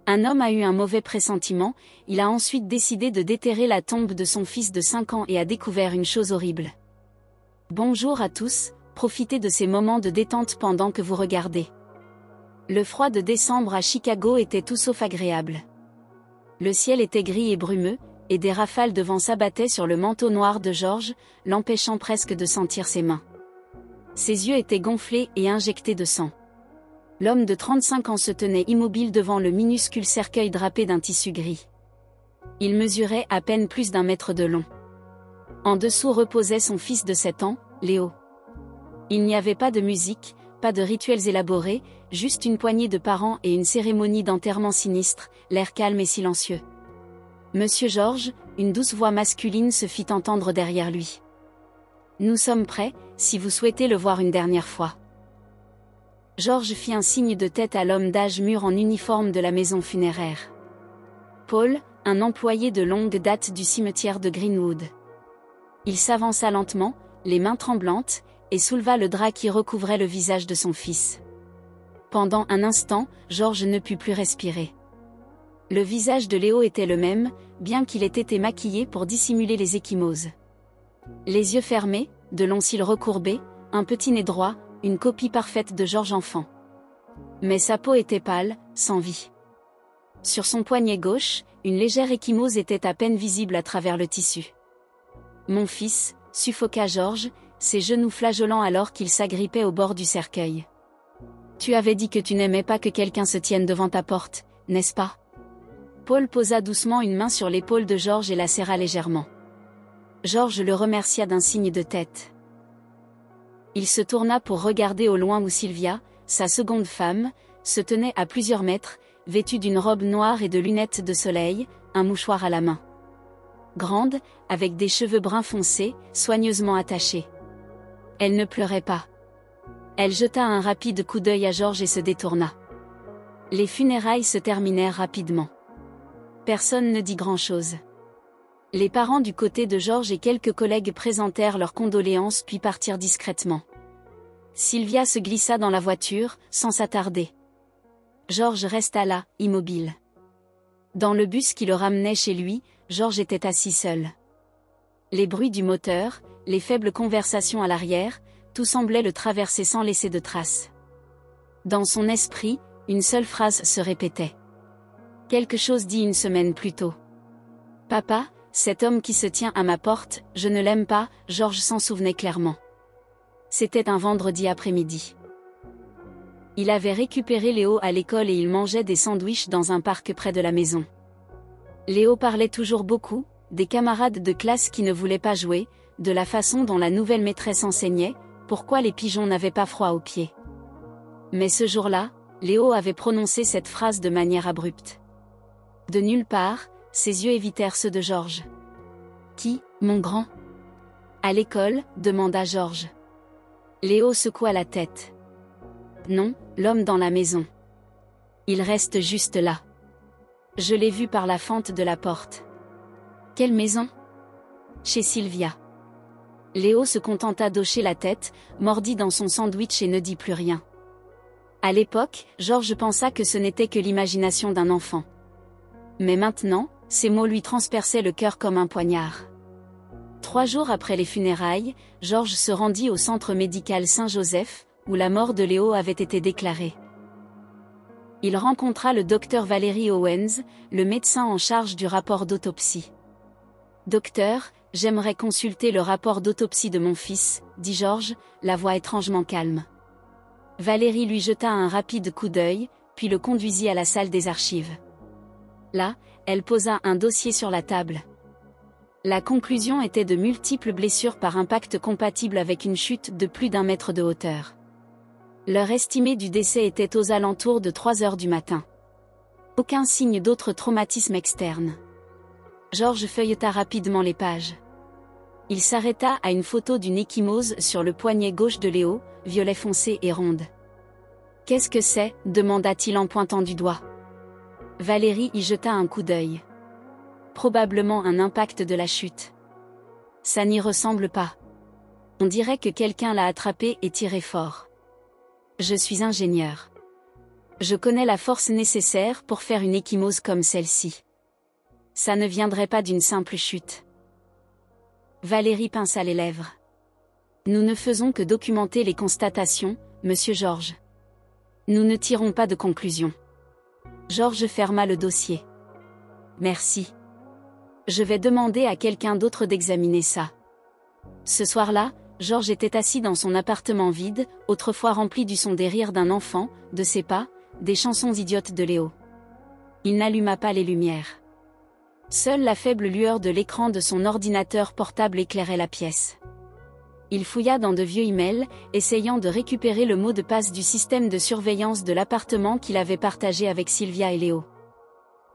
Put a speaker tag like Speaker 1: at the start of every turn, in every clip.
Speaker 1: Un homme a eu un mauvais pressentiment, il a ensuite décidé de déterrer la tombe de son fils de 5 ans et a découvert une chose horrible. Bonjour à tous, profitez de ces moments de détente pendant que vous regardez. Le froid de décembre à Chicago était tout sauf agréable. Le ciel était gris et brumeux, et des rafales de vent s'abattaient sur le manteau noir de George, l'empêchant presque de sentir ses mains. Ses yeux étaient gonflés et injectés de sang. L'homme de 35 ans se tenait immobile devant le minuscule cercueil drapé d'un tissu gris. Il mesurait à peine plus d'1 mètre de long. En dessous reposait son fils de 7 ans, Léo. Il n'y avait pas de musique, pas de rituels élaborés, juste une poignée de parents et une cérémonie d'enterrement sinistre, l'air calme et silencieux. Monsieur George, une douce voix masculine se fit entendre derrière lui. Nous sommes prêts, si vous souhaitez le voir une dernière fois. George fit un signe de tête à l'homme d'âge mûr en uniforme de la maison funéraire. Paul, un employé de longue date du cimetière de Greenwood. Il s'avança lentement, les mains tremblantes, et souleva le drap qui recouvrait le visage de son fils. Pendant un instant, George ne put plus respirer. Le visage de Léo était le même, bien qu'il ait été maquillé pour dissimuler les ecchymoses. Les yeux fermés, de longs cils recourbés, un petit nez droit, une copie parfaite de George enfant. Mais sa peau était pâle, sans vie. Sur son poignet gauche, une légère ecchymose était à peine visible à travers le tissu. « Mon fils », suffoqua George, ses genoux flageolants alors qu'il s'agrippait au bord du cercueil. « Tu avais dit que tu n'aimais pas que quelqu'un se tienne devant ta porte, n'est-ce pas ?» Paul posa doucement une main sur l'épaule de George et la serra légèrement. George le remercia d'un signe de tête. Il se tourna pour regarder au loin où Sylvia, sa seconde femme, se tenait à plusieurs mètres, vêtue d'une robe noire et de lunettes de soleil, un mouchoir à la main. Grande, avec des cheveux bruns foncés, soigneusement attachés. Elle ne pleurait pas. Elle jeta un rapide coup d'œil à George et se détourna. Les funérailles se terminèrent rapidement. Personne ne dit grand-chose. Les parents du côté de George et quelques collègues présentèrent leurs condoléances puis partirent discrètement. Sylvia se glissa dans la voiture, sans s'attarder. George resta là, immobile. Dans le bus qui le ramenait chez lui, George était assis seul. Les bruits du moteur, les faibles conversations à l'arrière, tout semblait le traverser sans laisser de traces. Dans son esprit, une seule phrase se répétait. Quelque chose dit une semaine plus tôt. « Papa, cet homme qui se tient à ma porte, je ne l'aime pas », George s'en souvenait clairement. C'était un vendredi après-midi. Il avait récupéré Léo à l'école et il mangeait des sandwichs dans un parc près de la maison. Léo parlait toujours beaucoup, des camarades de classe qui ne voulaient pas jouer, de la façon dont la nouvelle maîtresse enseignait, pourquoi les pigeons n'avaient pas froid aux pieds. Mais ce jour-là, Léo avait prononcé cette phrase de manière abrupte. De nulle part, ses yeux évitèrent ceux de George. « Qui, mon grand ?» « À l'école ?» demanda George. Léo secoua la tête. « Non, l'homme dans la maison. Il reste juste là. Je l'ai vu par la fente de la porte. »« Quelle maison ?»« Chez Sylvia. » Léo se contenta d'hocher la tête, mordit dans son sandwich et ne dit plus rien. À l'époque, George pensa que ce n'était que l'imagination d'un enfant. Mais maintenant, ces mots lui transperçaient le cœur comme un poignard. 3 jours après les funérailles, George se rendit au centre médical Saint-Joseph, où la mort de Léo avait été déclarée. Il rencontra le docteur Valerie Owens, le médecin en charge du rapport d'autopsie. « Docteur, j'aimerais consulter le rapport d'autopsie de mon fils », dit George, la voix étrangement calme. Valérie lui jeta un rapide coup d'œil, puis le conduisit à la salle des archives. Là, elle posa un dossier sur la table. La conclusion était de multiples blessures par impact compatibles avec une chute de plus d'1 mètre de hauteur. L'heure estimée du décès était aux alentours de 3 heures du matin. Aucun signe d'autre traumatisme externe. George feuilleta rapidement les pages. Il s'arrêta à une photo d'une ecchymose sur le poignet gauche de Léo, violet foncé et ronde. « Qu'est-ce que c'est ?» demanda-t-il en pointant du doigt. Valérie y jeta un coup d'œil. Probablement un impact de la chute. Ça n'y ressemble pas. On dirait que quelqu'un l'a attrapé et tiré fort. Je suis ingénieur. Je connais la force nécessaire pour faire une ecchymose comme celle-ci. Ça ne viendrait pas d'une simple chute. Valérie pinça les lèvres. Nous ne faisons que documenter les constatations, monsieur Georges. Nous ne tirons pas de conclusion. Georges ferma le dossier. Merci. Je vais demander à quelqu'un d'autre d'examiner ça. Ce soir-là, Georges était assis dans son appartement vide, autrefois rempli du son des rires d'un enfant, de ses pas, des chansons idiotes de Léo. Il n'alluma pas les lumières. Seule la faible lueur de l'écran de son ordinateur portable éclairait la pièce. Il fouilla dans de vieux emails, essayant de récupérer le mot de passe du système de surveillance de l'appartement qu'il avait partagé avec Sylvia et Léo.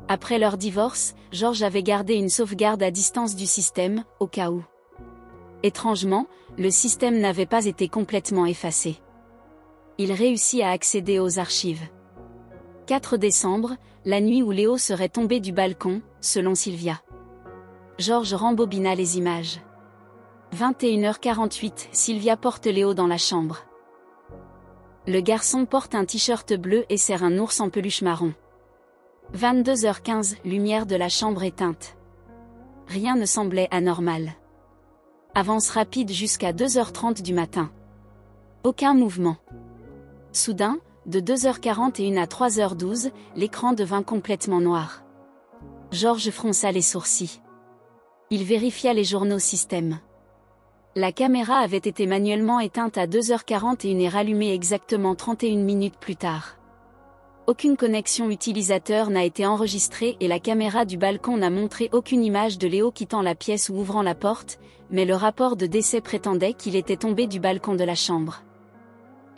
Speaker 1: Après leur divorce, Georges avait gardé une sauvegarde à distance du système, au cas où. Étrangement, le système n'avait pas été complètement effacé. Il réussit à accéder aux archives. 4 décembre, la nuit où Léo serait tombé du balcon, selon Sylvia. Georges rembobina les images. 21h48, Sylvia porte Léo dans la chambre. Le garçon porte un t-shirt bleu et serre un ours en peluche marron. 22h15, lumière de la chambre éteinte. Rien ne semblait anormal. Avance rapide jusqu'à 2h30 du matin. Aucun mouvement. Soudain, de 2h41 à 3h12, l'écran devint complètement noir. Georges fronça les sourcils. Il vérifia les journaux système. La caméra avait été manuellement éteinte à 2h41 et rallumée exactement 31 minutes plus tard. Aucune connexion utilisateur n'a été enregistrée et la caméra du balcon n'a montré aucune image de Léo quittant la pièce ou ouvrant la porte, mais le rapport de décès prétendait qu'il était tombé du balcon de la chambre.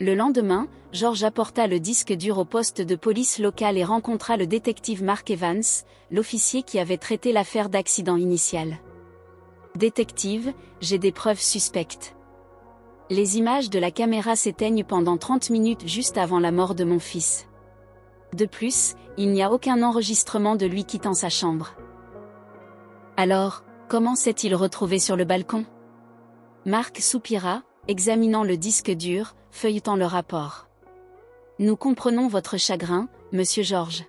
Speaker 1: Le lendemain, Georges apporta le disque dur au poste de police local et rencontra le détective Mark Evans, l'officier qui avait traité l'affaire d'accident initial. « Détective, j'ai des preuves suspectes. Les images de la caméra s'éteignent pendant 30 minutes juste avant la mort de mon fils. De plus, il n'y a aucun enregistrement de lui quittant sa chambre. » Alors, comment s'est-il retrouvé sur le balcon? Mark soupira, examinant le disque dur, feuilletant le rapport. Nous comprenons votre chagrin, monsieur Georges.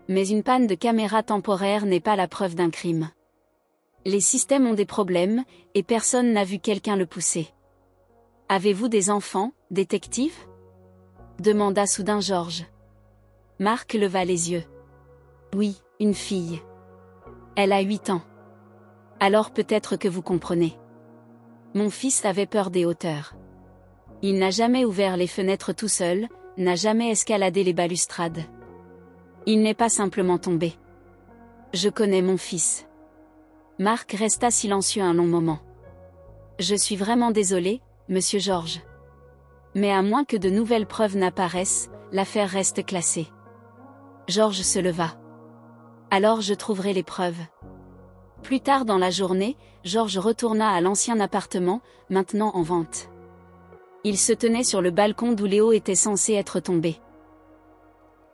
Speaker 1: Mais une panne de caméra temporaire n'est pas la preuve d'un crime. Les systèmes ont des problèmes, et personne n'a vu quelqu'un le pousser. Avez-vous des enfants, détective? Demanda soudain Georges. Mark leva les yeux. Oui, une fille. Elle a 8 ans. Alors peut-être que vous comprenez. Mon fils avait peur des hauteurs. Il n'a jamais ouvert les fenêtres tout seul, n'a jamais escaladé les balustrades. Il n'est pas simplement tombé. Je connais mon fils. Mark resta silencieux un long moment. Je suis vraiment désolé, monsieur Georges. Mais à moins que de nouvelles preuves n'apparaissent, l'affaire reste classée. Georges se leva. Alors je trouverai les preuves. Plus tard dans la journée, Georges retourna à l'ancien appartement, maintenant en vente. Il se tenait sur le balcon d'où Léo était censé être tombé.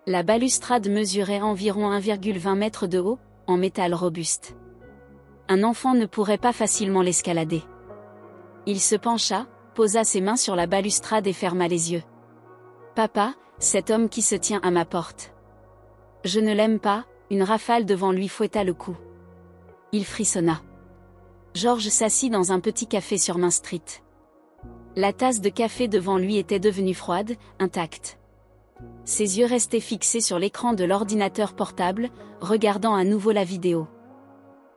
Speaker 1: La balustrade mesurait environ 1,20 m de haut, en métal robuste. Un enfant ne pourrait pas facilement l'escalader. Il se pencha, posa ses mains sur la balustrade et ferma les yeux. « Papa, cet homme qui se tient à ma porte. Je ne l'aime pas », une rafale devant lui fouetta le cou. Il frissonna. Georges s'assit dans un petit café sur Main Street. La tasse de café devant lui était devenue froide, intacte. Ses yeux restaient fixés sur l'écran de l'ordinateur portable, regardant à nouveau la vidéo.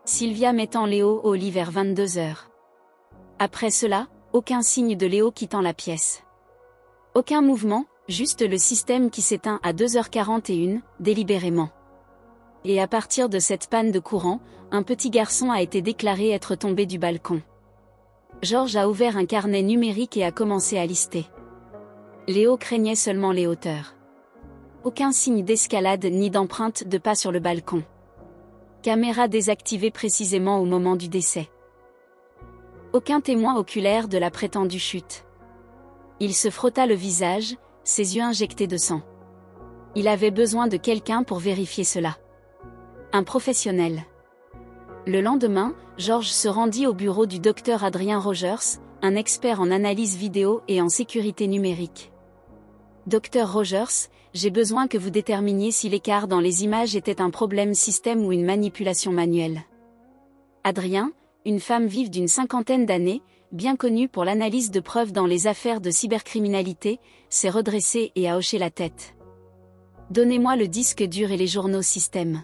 Speaker 1: Sylvia mettant Léo au lit vers 22h. Après cela, aucun signe de Léo quittant la pièce. Aucun mouvement, juste le système qui s'éteint à 2h41, délibérément. Et à partir de cette panne de courant, un petit garçon a été déclaré être tombé du balcon. Georges a ouvert un carnet numérique et a commencé à lister. Léo craignait seulement les hauteurs. Aucun signe d'escalade ni d'empreinte de pas sur le balcon. Caméra désactivée précisément au moment du décès. Aucun témoin oculaire de la prétendue chute. Il se frotta le visage, ses yeux injectés de sang. Il avait besoin de quelqu'un pour vérifier cela. Un professionnel. Le lendemain, Georges se rendit au bureau du docteur Adrien Rogers, un expert en analyse vidéo et en sécurité numérique. Docteur Rogers, j'ai besoin que vous déterminiez si l'écart dans les images était un problème système ou une manipulation manuelle. Adrien, une femme vive d'une 50aine d'années, bien connue pour l'analyse de preuves dans les affaires de cybercriminalité, s'est redressée et a hoché la tête. Donnez-moi le disque dur et les journaux système.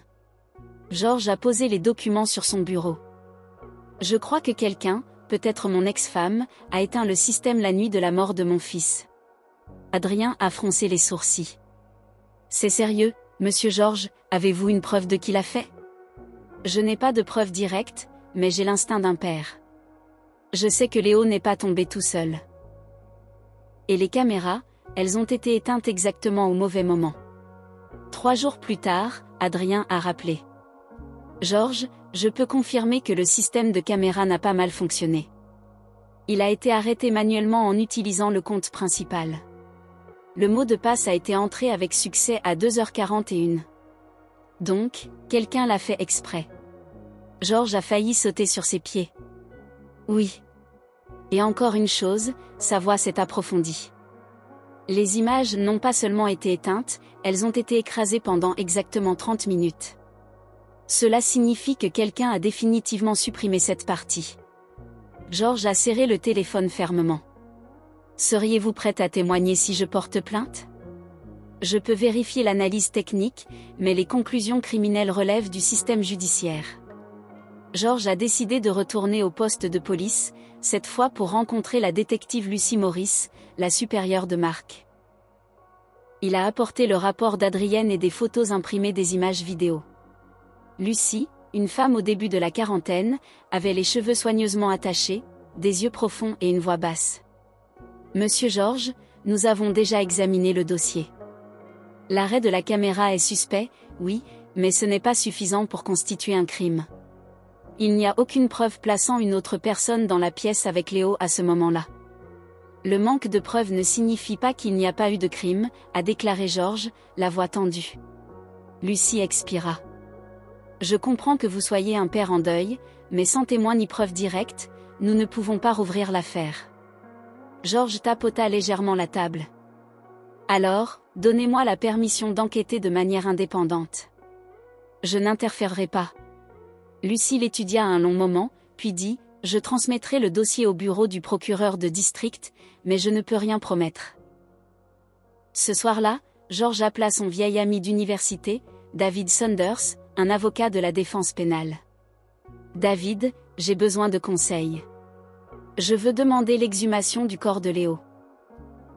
Speaker 1: Georges a posé les documents sur son bureau. Je crois que quelqu'un, peut-être mon ex-femme, a éteint le système la nuit de la mort de mon fils. Adrien a froncé les sourcils. C'est sérieux, monsieur Georges, avez-vous une preuve de qui l'a fait? Je n'ai pas de preuve directe, mais j'ai l'instinct d'un père. Je sais que Léo n'est pas tombé tout seul. Et les caméras, elles ont été éteintes exactement au mauvais moment. 3 jours plus tard, Adrien a rappelé. Georges, je peux confirmer que le système de caméra n'a pas mal fonctionné. Il a été arrêté manuellement en utilisant le compte principal. Le mot de passe a été entré avec succès à 2h41. Donc, quelqu'un l'a fait exprès. Georges a failli sauter sur ses pieds. Oui. Et encore une chose, sa voix s'est approfondie. Les images n'ont pas seulement été éteintes, elles ont été écrasées pendant exactement 30 minutes. Cela signifie que quelqu'un a définitivement supprimé cette partie. Georges a serré le téléphone fermement. Seriez-vous prête à témoigner si je porte plainte? Je peux vérifier l'analyse technique, mais les conclusions criminelles relèvent du système judiciaire. Georges a décidé de retourner au poste de police, cette fois pour rencontrer la détective Lucie Maurice, la supérieure de Marc. Il a apporté le rapport d'Adrienne et des photos imprimées des images vidéo. Lucie, une femme au début de la quarantaine, avait les cheveux soigneusement attachés, des yeux profonds et une voix basse. Monsieur Georges, nous avons déjà examiné le dossier. L'arrêt de la caméra est suspect, oui, mais ce n'est pas suffisant pour constituer un crime. Il n'y a aucune preuve plaçant une autre personne dans la pièce avec Léo à ce moment-là. Le manque de preuves ne signifie pas qu'il n'y a pas eu de crime, a déclaré Georges, la voix tendue. Lucie expira. Je comprends que vous soyez un père en deuil, mais sans témoin ni preuve directe, nous ne pouvons pas rouvrir l'affaire. Georges tapota légèrement la table. Alors, donnez-moi la permission d'enquêter de manière indépendante. Je n'interférerai pas. Lucie l'étudia un long moment, puis dit, je transmettrai le dossier au bureau du procureur de district, mais je ne peux rien promettre. Ce soir-là, Georges appela son vieil ami d'université, David Saunders, un avocat de la défense pénale. David, j'ai besoin de conseils. Je veux demander l'exhumation du corps de Léo.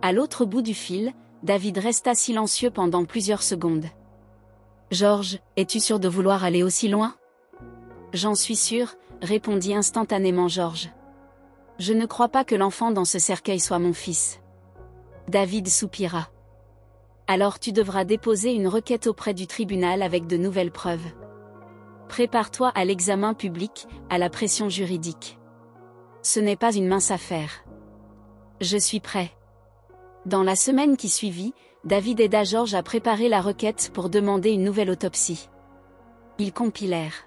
Speaker 1: À l'autre bout du fil, David resta silencieux pendant plusieurs secondes. Georges, es-tu sûr de vouloir aller aussi loin? J'en suis sûr, répondit instantanément Georges. Je ne crois pas que l'enfant dans ce cercueil soit mon fils. David soupira. Alors tu devras déposer une requête auprès du tribunal avec de nouvelles preuves. Prépare-toi à l'examen public, à la pression juridique. Ce n'est pas une mince affaire. Je suis prêt. Dans la semaine qui suivit, David aida Georges à préparer la requête pour demander une nouvelle autopsie. Ils compilèrent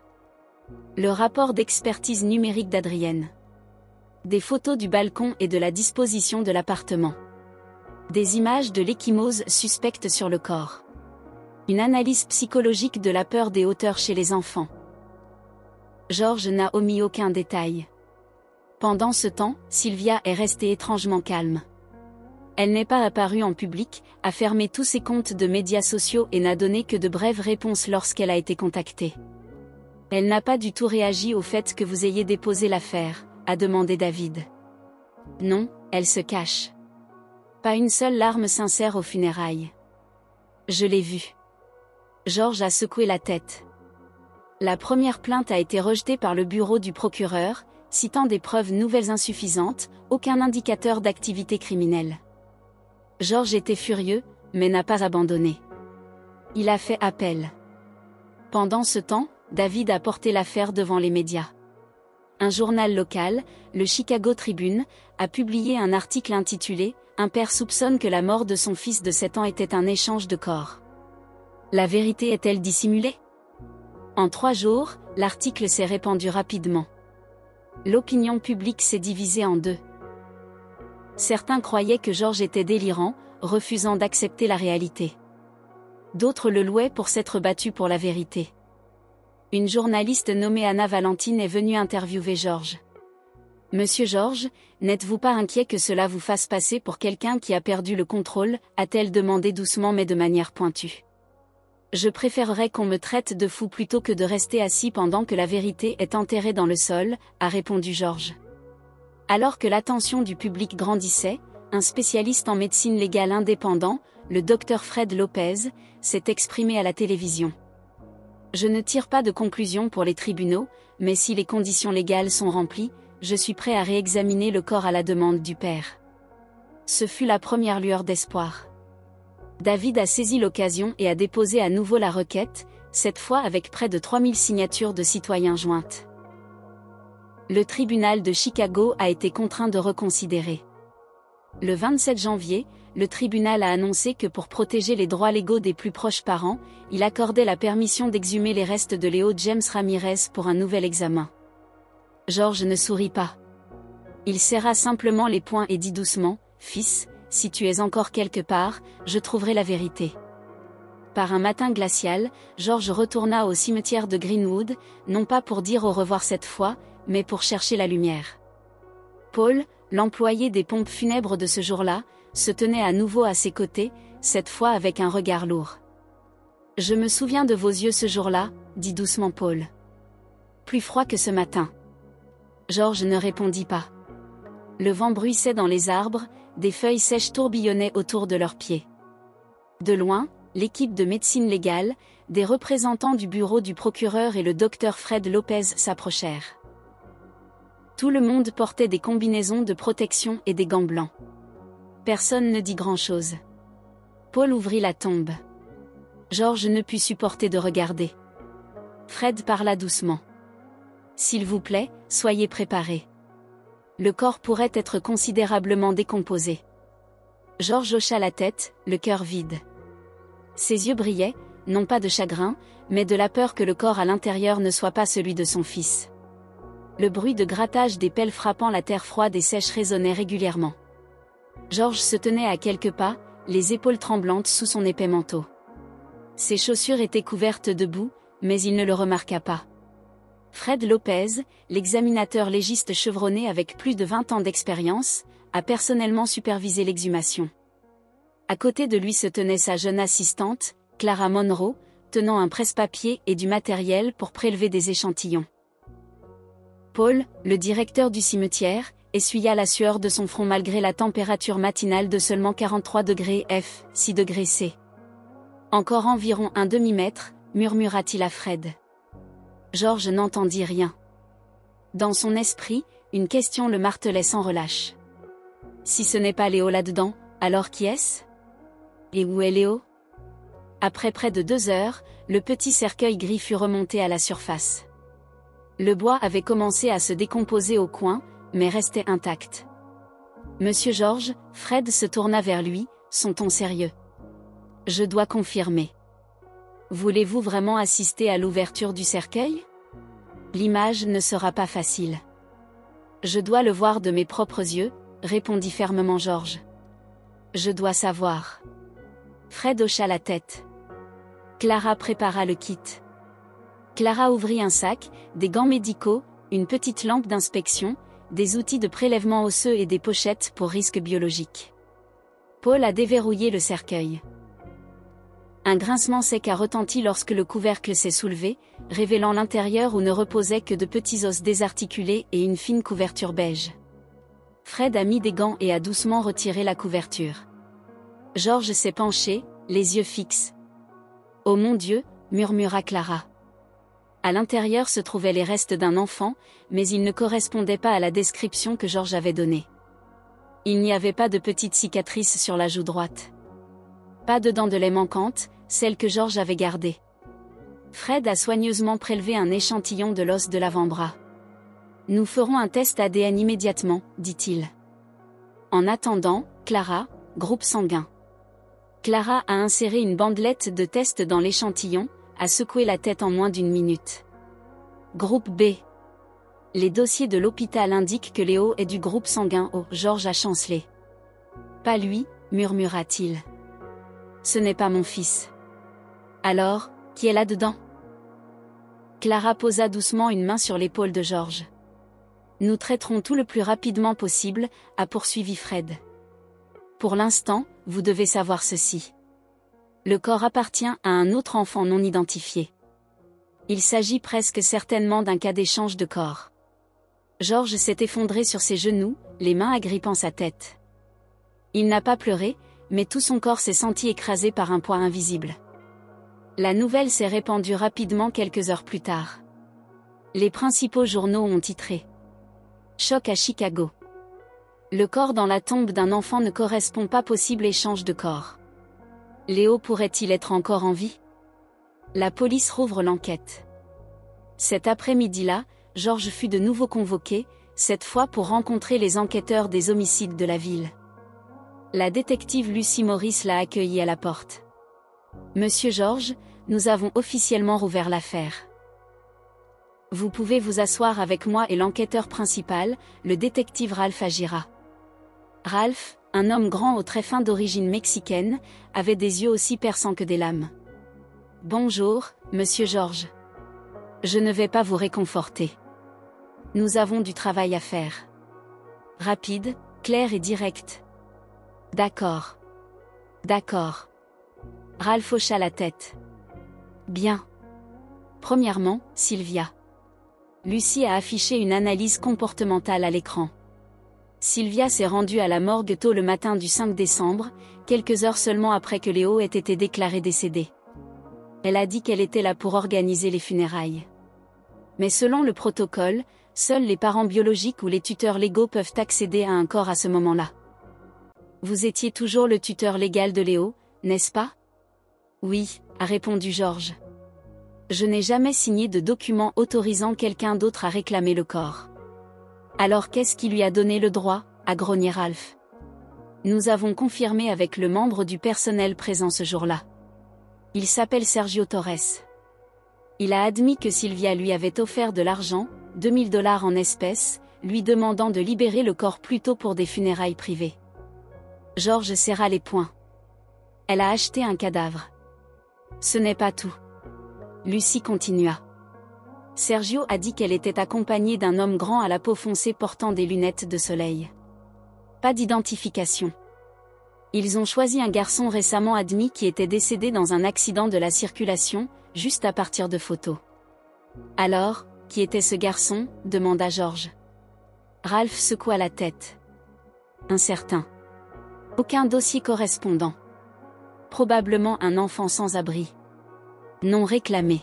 Speaker 1: le rapport d'expertise numérique d'Adrienne, des photos du balcon et de la disposition de l'appartement, des images de l'ecchymose suspecte sur le corps, une analyse psychologique de la peur des hauteurs chez les enfants. Georges n'a omis aucun détail. Pendant ce temps, Sylvia est restée étrangement calme. Elle n'est pas apparue en public, a fermé tous ses comptes de médias sociaux et n'a donné que de brèves réponses lorsqu'elle a été contactée. Elle n'a pas du tout réagi au fait que vous ayez déposé l'affaire, a demandé David. Non, elle se cache. Pas une seule larme sincère aux funérailles. Je l'ai vu. Georges a secoué la tête. La première plainte a été rejetée par le bureau du procureur, citant des preuves nouvelles insuffisantes, aucun indicateur d'activité criminelle. Georges était furieux, mais n'a pas abandonné. Il a fait appel. Pendant ce temps, David a porté l'affaire devant les médias. Un journal local, le Chicago Tribune, a publié un article intitulé « Un père soupçonne que la mort de son fils de 7 ans était un échange de corps ». La vérité est-elle dissimulée? En 3 jours, l'article s'est répandu rapidement. L'opinion publique s'est divisée en deux. Certains croyaient que Georges était délirant, refusant d'accepter la réalité. D'autres le louaient pour s'être battu pour la vérité. Une journaliste nommée Anna Valentine est venue interviewer George. « Monsieur George, n'êtes-vous pas inquiet que cela vous fasse passer pour quelqu'un qui a perdu le contrôle ?» a-t-elle demandé doucement mais de manière pointue. « Je préférerais qu'on me traite de fou plutôt que de rester assis pendant que la vérité est enterrée dans le sol », a répondu George. Alors que l'attention du public grandissait, un spécialiste en médecine légale indépendant, le Dr Fred Lopez, s'est exprimé à la télévision. « Je ne tire pas de conclusion pour les tribunaux, mais si les conditions légales sont remplies, je suis prêt à réexaminer le corps à la demande du père. » Ce fut la première lueur d'espoir. David a saisi l'occasion et a déposé à nouveau la requête, cette fois avec près de 3000 signatures de citoyens jointes. Le tribunal de Chicago a été contraint de reconsidérer. Le 27 janvier, le tribunal a annoncé que pour protéger les droits légaux des plus proches parents, il accordait la permission d'exhumer les restes de Léo James Ramirez pour un nouvel examen. George ne sourit pas. Il serra simplement les poings et dit doucement, « Fils, si tu es encore quelque part, je trouverai la vérité. » Par un matin glacial, George retourna au cimetière de Greenwood, non pas pour dire au revoir cette fois, mais pour chercher la lumière. Paul, l'employé des pompes funèbres de ce jour-là, se tenait à nouveau à ses côtés, cette fois avec un regard lourd. « Je me souviens de vos yeux ce jour-là, » dit doucement Paul. « Plus froid que ce matin. » George ne répondit pas. Le vent bruissait dans les arbres, des feuilles sèches tourbillonnaient autour de leurs pieds. De loin, l'équipe de médecine légale, des représentants du bureau du procureur et le docteur Fred Lopez s'approchèrent. Tout le monde portait des combinaisons de protection et des gants blancs. Personne ne dit grand-chose. Paul ouvrit la tombe. George ne put supporter de regarder. Fred parla doucement. « S'il vous plaît, soyez préparés. Le corps pourrait être considérablement décomposé. » George hocha la tête, le cœur vide. Ses yeux brillaient, non pas de chagrin, mais de la peur que le corps à l'intérieur ne soit pas celui de son fils. Le bruit de grattage des pelles frappant la terre froide et sèche résonnait régulièrement. George se tenait à quelques pas, les épaules tremblantes sous son épais manteau. Ses chaussures étaient couvertes de boue, mais il ne le remarqua pas. Fred Lopez, l'examinateur légiste chevronné avec plus de 20 ans d'expérience, a personnellement supervisé l'exhumation. À côté de lui se tenait sa jeune assistante, Clara Monroe, tenant un presse-papier et du matériel pour prélever des échantillons. Paul, le directeur du cimetière, essuya la sueur de son front malgré la température matinale de seulement 43 degrés F, 6 degrés C. « Encore environ un demi-mètre », murmura-t-il à Fred. George n'entendit rien. Dans son esprit, une question le martelait sans relâche. Si ce n'est pas Léo là-dedans, alors qui est-ce? Et où est Léo? Après près de 2 heures, le petit cercueil gris fut remonté à la surface. Le bois avait commencé à se décomposer au coin, mais restait intact. « Monsieur George », Fred se tourna vers lui, son ton sérieux. « Je dois confirmer. Voulez-vous vraiment assister à l'ouverture du cercueil? L'image ne sera pas facile. »« Je dois le voir de mes propres yeux », répondit fermement George. « Je dois savoir. » Fred hocha la tête. Clara prépara le kit. Clara ouvrit un sac, des gants médicaux, une petite lampe d'inspection, des outils de prélèvement osseux et des pochettes pour risques biologiques. Paul a déverrouillé le cercueil. Un grincement sec a retenti lorsque le couvercle s'est soulevé, révélant l'intérieur où ne reposaient que de petits os désarticulés et une fine couverture beige. Fred a mis des gants et a doucement retiré la couverture. George s'est penché, les yeux fixes. « Oh mon Dieu !» murmura Clara. À l'intérieur se trouvaient les restes d'un enfant, mais ils ne correspondaient pas à la description que George avait donnée. Il n'y avait pas de petite cicatrice sur la joue droite. Pas de dents de lait manquantes, celle que George avait gardée. Fred a soigneusement prélevé un échantillon de l'os de l'avant-bras. « Nous ferons un test ADN immédiatement, » dit-il. En attendant, Clara, groupe sanguin. Clara a inséré une bandelette de test dans l'échantillon, a secoué la tête en moins d'1 minute. Groupe B. Les dossiers de l'hôpital indiquent que Léo est du groupe sanguin O. George a chancelé. Pas lui, murmura-t-il. Ce n'est pas mon fils. Alors, qui est là-dedans? Clara posa doucement une main sur l'épaule de George. Nous traiterons tout le plus rapidement possible, a poursuivi Fred. Pour l'instant, vous devez savoir ceci. Le corps appartient à un autre enfant non identifié. Il s'agit presque certainement d'un cas d'échange de corps. George s'est effondré sur ses genoux, les mains agrippant sa tête. Il n'a pas pleuré, mais tout son corps s'est senti écrasé par un poids invisible. La nouvelle s'est répandue rapidement quelques heures plus tard. Les principaux journaux ont titré. Choc à Chicago. Le corps dans la tombe d'un enfant ne correspond pas, possible échange de corps. Léo pourrait-il être encore en vie? La police rouvre l'enquête. Cet après-midi-là, George fut de nouveau convoqué, cette fois pour rencontrer les enquêteurs des homicides de la ville. La détective Lucy Morris l'a accueilli à la porte. Monsieur George, nous avons officiellement rouvert l'affaire. Vous pouvez vous asseoir avec moi et l'enquêteur principal, le détective Ralph Agira. Ralph, un homme grand aux traits fins d'origine mexicaine, avait des yeux aussi perçants que des lames. Bonjour, monsieur George. Je ne vais pas vous réconforter. Nous avons du travail à faire. Rapide, clair et direct. D'accord. D'accord. Ralph hocha la tête. Bien. Premièrement, Sylvia. Lucy a affiché une analyse comportementale à l'écran. Sylvia s'est rendue à la morgue tôt le matin du 5 décembre, quelques heures seulement après que Léo ait été déclaré décédé. Elle a dit qu'elle était là pour organiser les funérailles. Mais selon le protocole, seuls les parents biologiques ou les tuteurs légaux peuvent accéder à un corps à ce moment-là. Vous étiez toujours le tuteur légal de Léo, n'est-ce pas? Oui, a répondu George. Je n'ai jamais signé de document autorisant quelqu'un d'autre à réclamer le corps. Alors qu'est-ce qui lui a donné le droit, a grogné Ralph. Nous avons confirmé avec le membre du personnel présent ce jour-là. Il s'appelle Sergio Torres. Il a admis que Sylvia lui avait offert de l'argent, $2000 en espèces, lui demandant de libérer le corps plus tôt pour des funérailles privées. George serra les poings. Elle a acheté un cadavre. Ce n'est pas tout. Lucy continua. Sergio a dit qu'elle était accompagnée d'un homme grand à la peau foncée portant des lunettes de soleil. Pas d'identification. Ils ont choisi un garçon récemment admis qui était décédé dans un accident de la circulation, juste à partir de photos. Alors, qui était ce garçon, demanda George. Ralph secoua la tête. Incertain. Aucun dossier correspondant. Probablement un enfant sans abri. Non réclamé.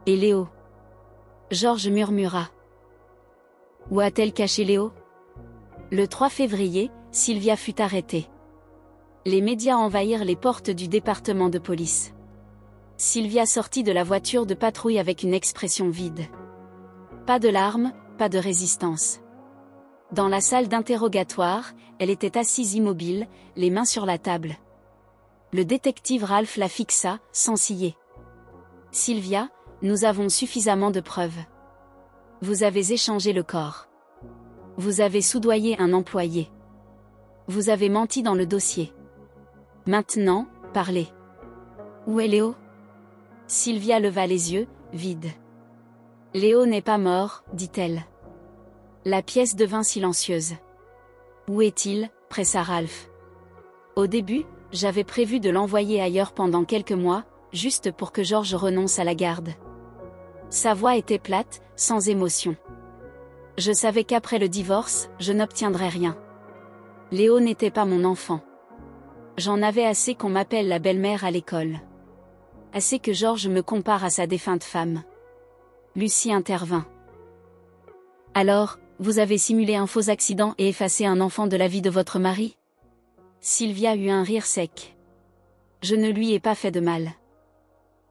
Speaker 1: Et Léo? George murmura. Où a-t-elle caché Léo? Le 3 février, Sylvia fut arrêtée. Les médias envahirent les portes du département de police. Sylvia sortit de la voiture de patrouille avec une expression vide. Pas de larmes, pas de résistance. Dans la salle d'interrogatoire, elle était assise immobile, les mains sur la table. Le détective Ralph la fixa, sans ciller. Sylvia, nous avons suffisamment de preuves. Vous avez échangé le corps. Vous avez soudoyé un employé. Vous avez menti dans le dossier. Maintenant, parlez. Où est Léo? Sylvia leva les yeux, vides. Léo n'est pas mort, dit-elle. La pièce devint silencieuse. Où est-il? Pressa Ralph. Au début, j'avais prévu de l'envoyer ailleurs pendant quelques mois, juste pour que George renonce à la garde. Sa voix était plate, sans émotion. Je savais qu'après le divorce, je n'obtiendrais rien. Léo n'était pas mon enfant. J'en avais assez qu'on m'appelle la belle-mère à l'école. Assez que George me compare à sa défunte femme. Lucy intervint. Alors, vous avez simulé un faux accident et effacé un enfant de la vie de votre mari? Sylvia eut un rire sec. Je ne lui ai pas fait de mal.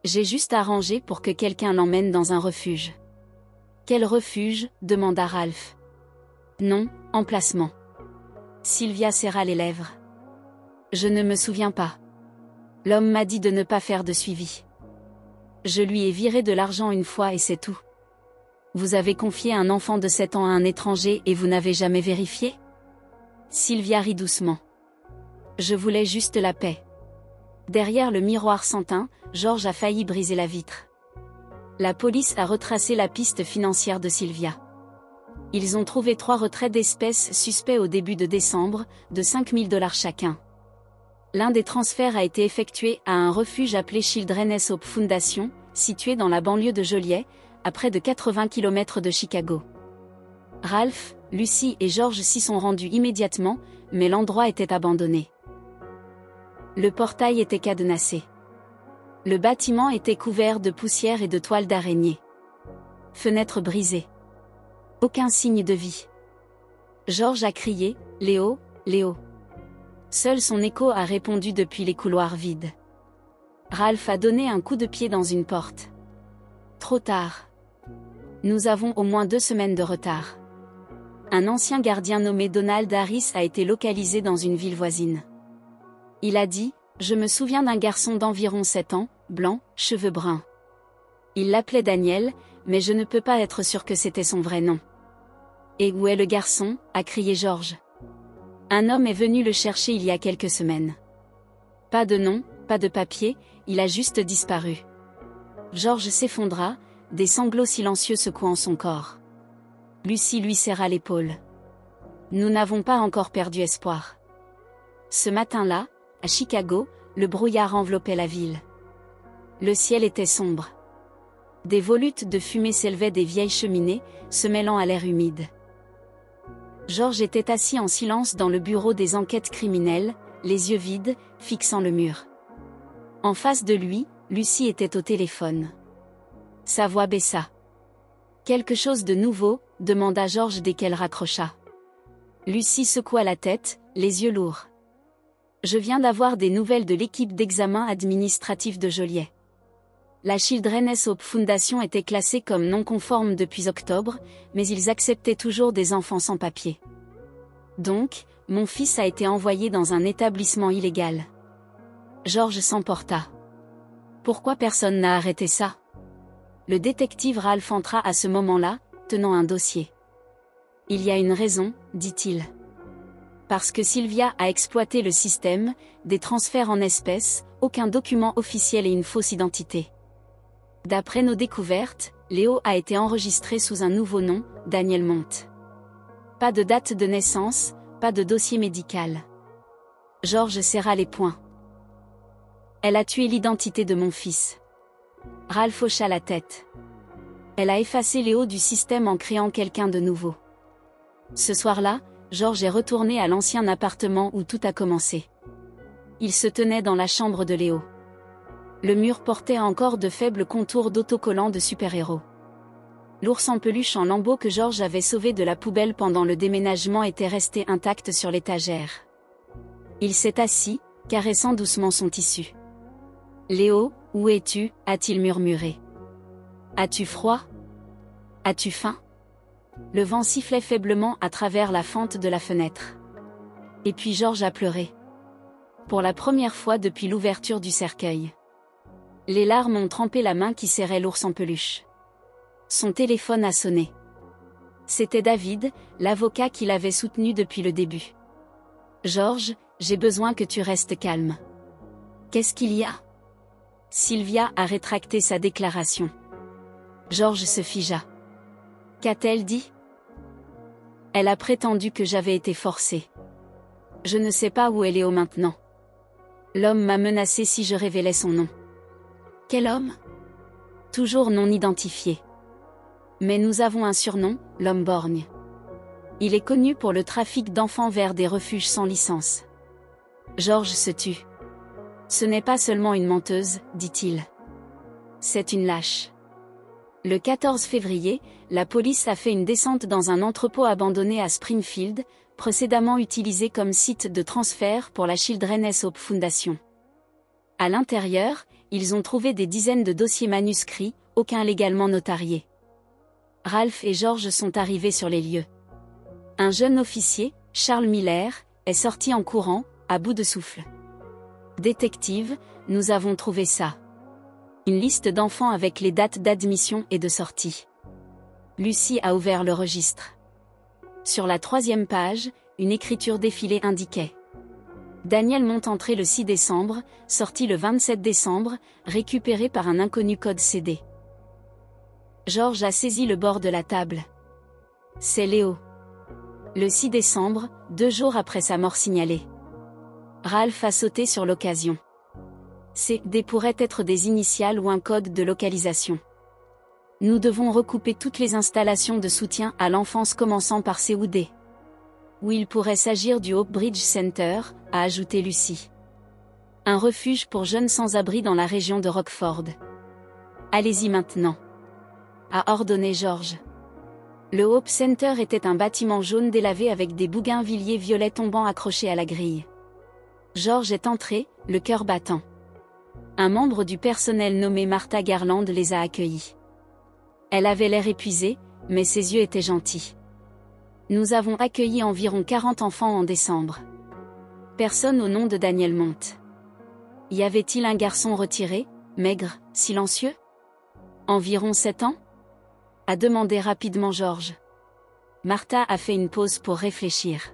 Speaker 1: J'ai juste arrangé pour que quelqu'un l'emmène dans un refuge. Quel refuge? Demanda Ralph. Non, emplacement. Sylvia serra les lèvres. Je ne me souviens pas. L'homme m'a dit de ne pas faire de suivi. Je lui ai viré de l'argent une fois et c'est tout. Vous avez confié un enfant de 7 ans à un étranger et vous n'avez jamais vérifié? Sylvia rit doucement. Je voulais juste la paix. Derrière le miroir sans teint, Georges a failli briser la vitre. La police a retracé la piste financière de Sylvia. Ils ont trouvé 3 retraits d'espèces suspects au début de décembre, de 5 000 $ chacun. L'un des transferts a été effectué à un refuge appelé Children's Hope Foundation, situé dans la banlieue de Joliet, à près de 80 km de Chicago. Ralph, Lucy et Georges s'y sont rendus immédiatement, mais l'endroit était abandonné. Le portail était cadenassé. Le bâtiment était couvert de poussière et de toiles d'araignée. Fenêtres brisées. Aucun signe de vie. Georges a crié « Léo, Léo ». Seul son écho a répondu depuis les couloirs vides. Ralph a donné un coup de pied dans une porte. Trop tard. Nous avons au moins 2 semaines de retard. Un ancien gardien nommé Donald Harris a été localisé dans une ville voisine. Il a dit « Je me souviens d'un garçon d'environ 7 ans, blanc, cheveux bruns. Il l'appelait Daniel, mais je ne peux pas être sûr que c'était son vrai nom. » « Et où est le garçon ?» a crié Georges. Un homme est venu le chercher il y a quelques semaines. Pas de nom, pas de papier, il a juste disparu. Georges s'effondra, des sanglots silencieux secouant son corps. Lucy lui serra l'épaule. Nous n'avons pas encore perdu espoir. Ce matin-là, à Chicago, le brouillard enveloppait la ville. Le ciel était sombre. Des volutes de fumée s'élevaient des vieilles cheminées, se mêlant à l'air humide. Georges était assis en silence dans le bureau des enquêtes criminelles, les yeux vides, fixant le mur. En face de lui, Lucy était au téléphone. Sa voix baissa. « Quelque chose de nouveau ?» demanda Georges dès qu'elle raccrocha. Lucy secoua la tête, les yeux lourds. « Je viens d'avoir des nouvelles de l'équipe d'examen administratif de Joliet. La Children's Hope Foundation était classée comme non conforme depuis octobre, mais ils acceptaient toujours des enfants sans papier. Donc, mon fils a été envoyé dans un établissement illégal. » Georges s'emporta. « Pourquoi personne n'a arrêté ça ?» Le détective Ralph entra à ce moment-là, tenant un dossier. « Il y a une raison, dit-il. Parce que Sylvia a exploité le système, des transferts en espèces, aucun document officiel et une fausse identité. D'après nos découvertes, Léo a été enregistré sous un nouveau nom, Daniel Monte. Pas de date de naissance, pas de dossier médical. » Georges serra les poings. « Elle a tué l'identité de mon fils. » Ralph hocha la tête. « Elle a effacé Léo du système en créant quelqu'un de nouveau. » Ce soir-là, Georges est retourné à l'ancien appartement où tout a commencé. Il se tenait dans la chambre de Léo. Le mur portait encore de faibles contours d'autocollants de super-héros. L'ours en peluche en lambeaux que Georges avait sauvé de la poubelle pendant le déménagement était resté intact sur l'étagère. Il s'est assis, caressant doucement son tissu. « Léo, où es-tu » a-t-il murmuré. « As-tu froid ? As-tu faim ?» Le vent sifflait faiblement à travers la fente de la fenêtre. Et puis Georges a pleuré. Pour la première fois depuis l'ouverture du cercueil. Les larmes ont trempé la main qui serrait l'ours en peluche. Son téléphone a sonné. C'était David, l'avocat qui l'avait soutenu depuis le début. « Georges, j'ai besoin que tu restes calme. »« Qu'est-ce qu'il y a ?» Sylvia a rétracté sa déclaration. Georges se figea. « Qu'a-t-elle dit ?»« Elle a prétendu que j'avais été forcé. Je ne sais pas où est Léo maintenant. L'homme m'a menacé si je révélais son nom. » « Quel homme ?» Toujours non identifié. Mais nous avons un surnom, l'homme borgne. Il est connu pour le trafic d'enfants vers des refuges sans licence. Georges se tut. « Ce n'est pas seulement une menteuse, dit-il. C'est une lâche. » Le 14 février, la police a fait une descente dans un entrepôt abandonné à Springfield, précédemment utilisé comme site de transfert pour la Children's Hope Foundation. À l'intérieur, ils ont trouvé des dizaines de dossiers manuscrits, aucun légalement notarié. Ralph et Georges sont arrivés sur les lieux. Un jeune officier, Charles Miller, est sorti en courant, à bout de souffle. « Détective, nous avons trouvé ça. Une liste d'enfants avec les dates d'admission et de sortie. » Lucy a ouvert le registre. Sur la 3e page, une écriture défilée indiquait Daniel monte entré le 6 décembre, sorti le 27 décembre, récupéré par un inconnu code CD. George a saisi le bord de la table. C'est Léo. Le 6 décembre, 2 jours après sa mort signalée. Ralph a sauté sur l'occasion. CD pourrait être des initiales ou un code de localisation. Nous devons recouper toutes les installations de soutien à l'enfance commençant par COD. Ou il pourrait s'agir du Hope Bridge Center, a ajouté Lucy. Un refuge pour jeunes sans-abri dans la région de Rockford. Allez-y maintenant, a ordonné George. Le Hope Center était un bâtiment jaune délavé avec des bougainvilliers violets tombant accrochés à la grille. George est entré, le cœur battant. Un membre du personnel nommé Martha Garland les a accueillis. Elle avait l'air épuisée, mais ses yeux étaient gentils. Nous avons accueilli environ 40 enfants en décembre. Personne au nom de Daniel monte. Y avait-il un garçon retiré, maigre, silencieux? Environ 7 ans? A demandé rapidement George. Martha a fait une pause pour réfléchir.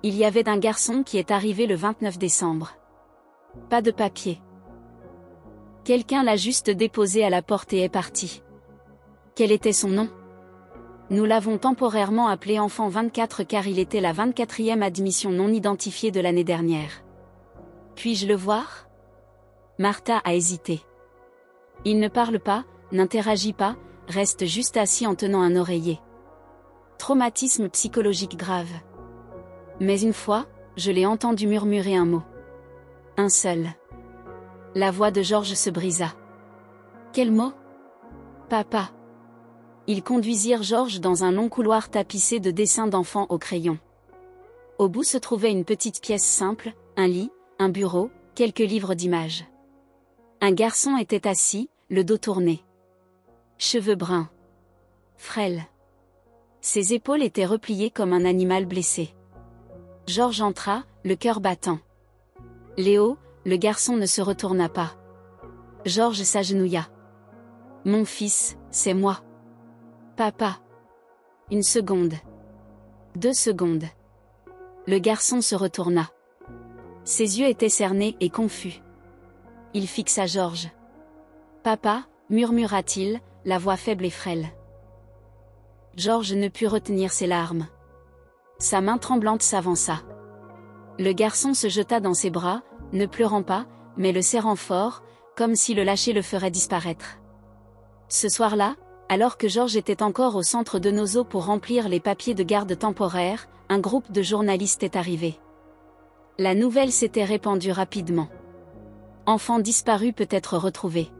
Speaker 1: Il y avait un garçon qui est arrivé le 29 décembre. Pas de papier. Quelqu'un l'a juste déposé à la porte et est parti. Quel était son nom? Nous l'avons temporairement appelé enfant 24 car il était la 24e admission non identifiée de l'année dernière. Puis-je le voir? Martha a hésité. Il ne parle pas, n'interagit pas, reste juste assis en tenant un oreiller. Traumatisme psychologique grave. Mais une fois, je l'ai entendu murmurer un mot. Un seul. La voix de George se brisa. Quel mot? Papa. Ils conduisirent George dans un long couloir tapissé de dessins d'enfants au crayon. Au bout se trouvait une petite pièce simple, un lit, un bureau, quelques livres d'images. Un garçon était assis, le dos tourné. Cheveux bruns. Frêle. Ses épaules étaient repliées comme un animal blessé. George entra, le cœur battant. Léo, le garçon ne se retourna pas. George s'agenouilla. Mon fils, c'est moi. Papa. 1 seconde. 2 secondes. Le garçon se retourna. Ses yeux étaient cernés et confus. Il fixa George. Papa, murmura-t-il, la voix faible et frêle. George ne put retenir ses larmes. Sa main tremblante s'avança. Le garçon se jeta dans ses bras, ne pleurant pas, mais le serrant fort, comme si le lâcher le ferait disparaître. Ce soir-là, alors que George était encore au centre de Nozo pour remplir les papiers de garde temporaire, un groupe de journalistes est arrivé. La nouvelle s'était répandue rapidement. Enfant disparu peut être retrouvé.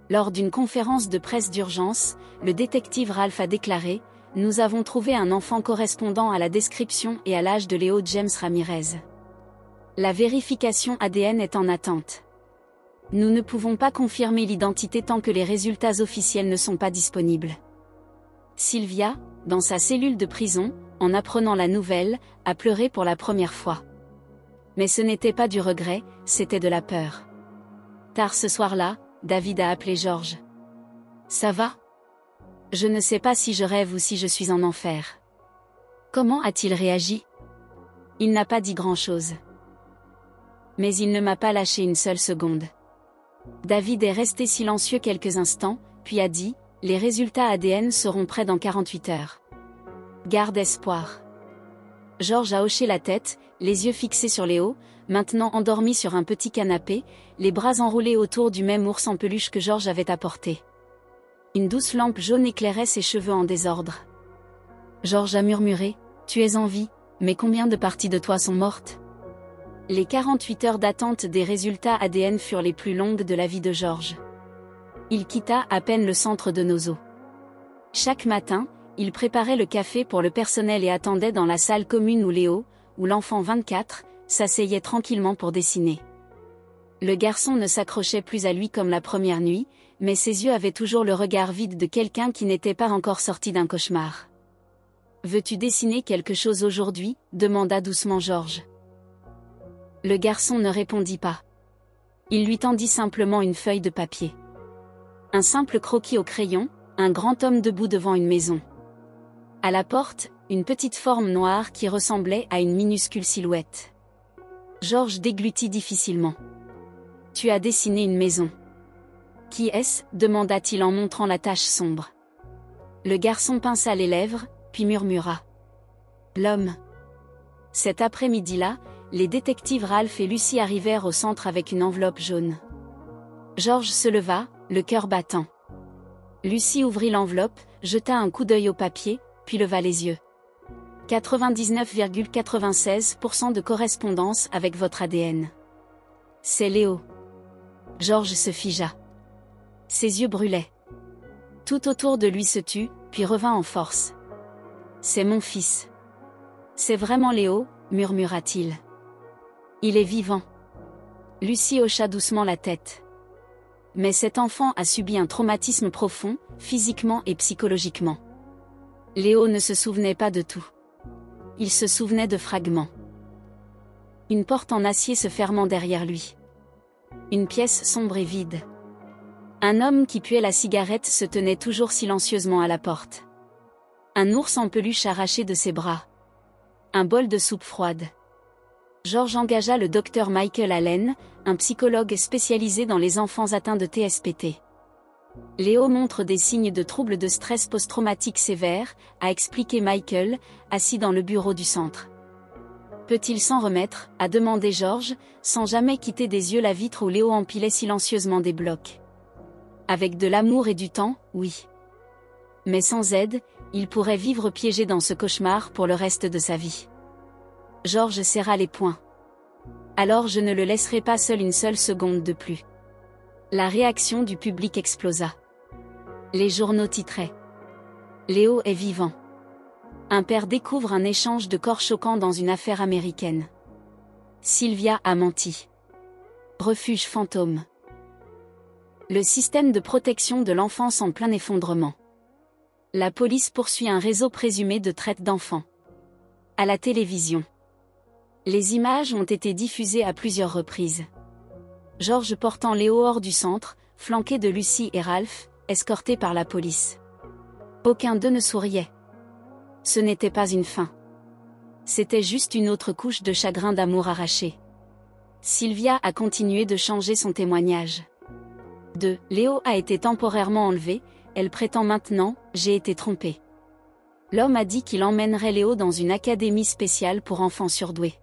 Speaker 1: Lors d'une conférence de presse d'urgence, le détective Ralph a déclaré « Nous avons trouvé un enfant correspondant à la description et à l'âge de Léo James Ramirez. La vérification ADN est en attente. Nous ne pouvons pas confirmer l'identité tant que les résultats officiels ne sont pas disponibles. » Sylvia, dans sa cellule de prison, en apprenant la nouvelle, a pleuré pour la première fois. Mais ce n'était pas du regret, c'était de la peur. Tard ce soir-là, David a appelé George. « Ça va? Je ne sais pas si je rêve ou si je suis en enfer. » Comment a-t-il réagi? Il n'a pas dit grand-chose. Mais il ne m'a pas lâché une seule seconde. David est resté silencieux quelques instants, puis a dit « Les résultats ADN seront prêts dans 48 heures. Garde espoir. » George a hoché la tête, les yeux fixés sur Léo, maintenant endormi sur un petit canapé, les bras enroulés autour du même ours en peluche que George avait apporté. Une douce lampe jaune éclairait ses cheveux en désordre. George a murmuré « Tu es en vie, mais combien de parties de toi sont mortes ?» Les 48 heures d'attente des résultats ADN furent les plus longues de la vie de George. Il quitta à peine le centre de Nozo. Chaque matin, il préparait le café pour le personnel et attendait dans la salle commune où Léo, ou l'enfant 24, s'asseyait tranquillement pour dessiner. Le garçon ne s'accrochait plus à lui comme la première nuit, mais ses yeux avaient toujours le regard vide de quelqu'un qui n'était pas encore sorti d'un cauchemar. « Veux-tu dessiner quelque chose aujourd'hui » demanda doucement George. Le garçon ne répondit pas. Il lui tendit simplement une feuille de papier. Un simple croquis au crayon, un grand homme debout devant une maison. À la porte, une petite forme noire qui ressemblait à une minuscule silhouette. Georges déglutit difficilement. Tu as dessiné une maison. Qui est-ce? Demanda-t-il en montrant la tache sombre. Le garçon pinça les lèvres, puis murmura. L'homme. Cet après-midi-là, les détectives Ralph et Lucy arrivèrent au centre avec une enveloppe jaune. Georges se leva, le cœur battant. Lucy ouvrit l'enveloppe, jeta un coup d'œil au papier, puis leva les yeux. 99,96% de correspondance avec votre ADN. C'est Léo. Georges se figea. Ses yeux brûlaient. Tout autour de lui se tut, puis revint en force. C'est mon fils. C'est vraiment Léo, murmura-t-il. Il est vivant. Lucy hocha doucement la tête. Mais cet enfant a subi un traumatisme profond, physiquement et psychologiquement. Léo ne se souvenait pas de tout. Il se souvenait de fragments. Une porte en acier se fermant derrière lui. Une pièce sombre et vide. Un homme qui puait la cigarette se tenait toujours silencieusement à la porte. Un ours en peluche arraché de ses bras. Un bol de soupe froide. Georges engagea le docteur Michael Allen, un psychologue spécialisé dans les enfants atteints de TSPT. Léo montre des signes de troubles de stress post-traumatique sévères, a expliqué Michael, assis dans le bureau du centre. Peut-il s'en remettre, a demandé Georges, sans jamais quitter des yeux la vitre où Léo empilait silencieusement des blocs. Avec de l'amour et du temps, oui. Mais sans aide, il pourrait vivre piégé dans ce cauchemar pour le reste de sa vie. Georges serra les poings. Alors je ne le laisserai pas seul une seule seconde de plus. La réaction du public explosa. Les journaux titraient. Léo est vivant. Un père découvre un échange de corps choquant dans une affaire américaine. Sylvia a menti. Refuge fantôme. Le système de protection de l'enfance en plein effondrement. La police poursuit un réseau présumé de traite d'enfants. À la télévision. Les images ont été diffusées à plusieurs reprises. Georges portant Léo hors du centre, flanqué de Lucy et Ralph, escortés par la police. Aucun d'eux ne souriait. Ce n'était pas une fin. C'était juste une autre couche de chagrin d'amour arraché. Sylvia a continué de changer son témoignage. Léo a été temporairement enlevé, elle prétend maintenant, j'ai été trompée. L'homme a dit qu'il emmènerait Léo dans une académie spéciale pour enfants surdoués.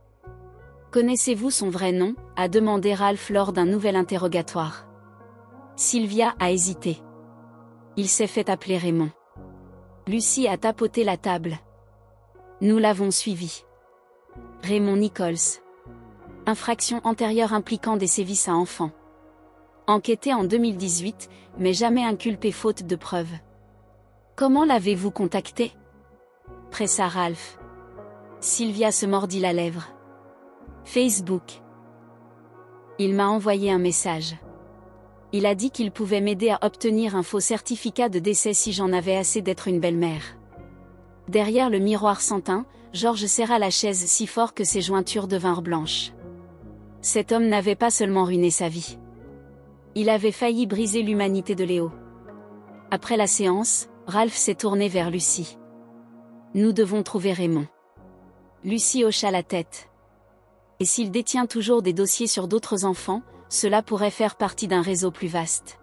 Speaker 1: Connaissez-vous son vrai nom? A demandé Ralph lors d'un nouvel interrogatoire. Sylvia a hésité. Il s'est fait appeler Raymond. Lucy a tapoté la table. Nous l'avons suivi. Raymond Nichols. Infraction antérieure impliquant des sévices à enfants. Enquêté en 2018, mais jamais inculpé faute de preuves. Comment l'avez-vous contacté? Pressa Ralph. Sylvia se mordit la lèvre. Facebook. Il m'a envoyé un message. Il a dit qu'il pouvait m'aider à obtenir un faux certificat de décès si j'en avais assez d'être une belle-mère. Derrière le miroir sans teint, Georges serra la chaise si fort que ses jointures devinrent blanches. Cet homme n'avait pas seulement ruiné sa vie. Il avait failli briser l'humanité de Léo. Après la séance, Ralph s'est tourné vers Lucy. Nous devons trouver Raymond. Lucy hocha la tête. Et s'il détient toujours des dossiers sur d'autres enfants, cela pourrait faire partie d'un réseau plus vaste.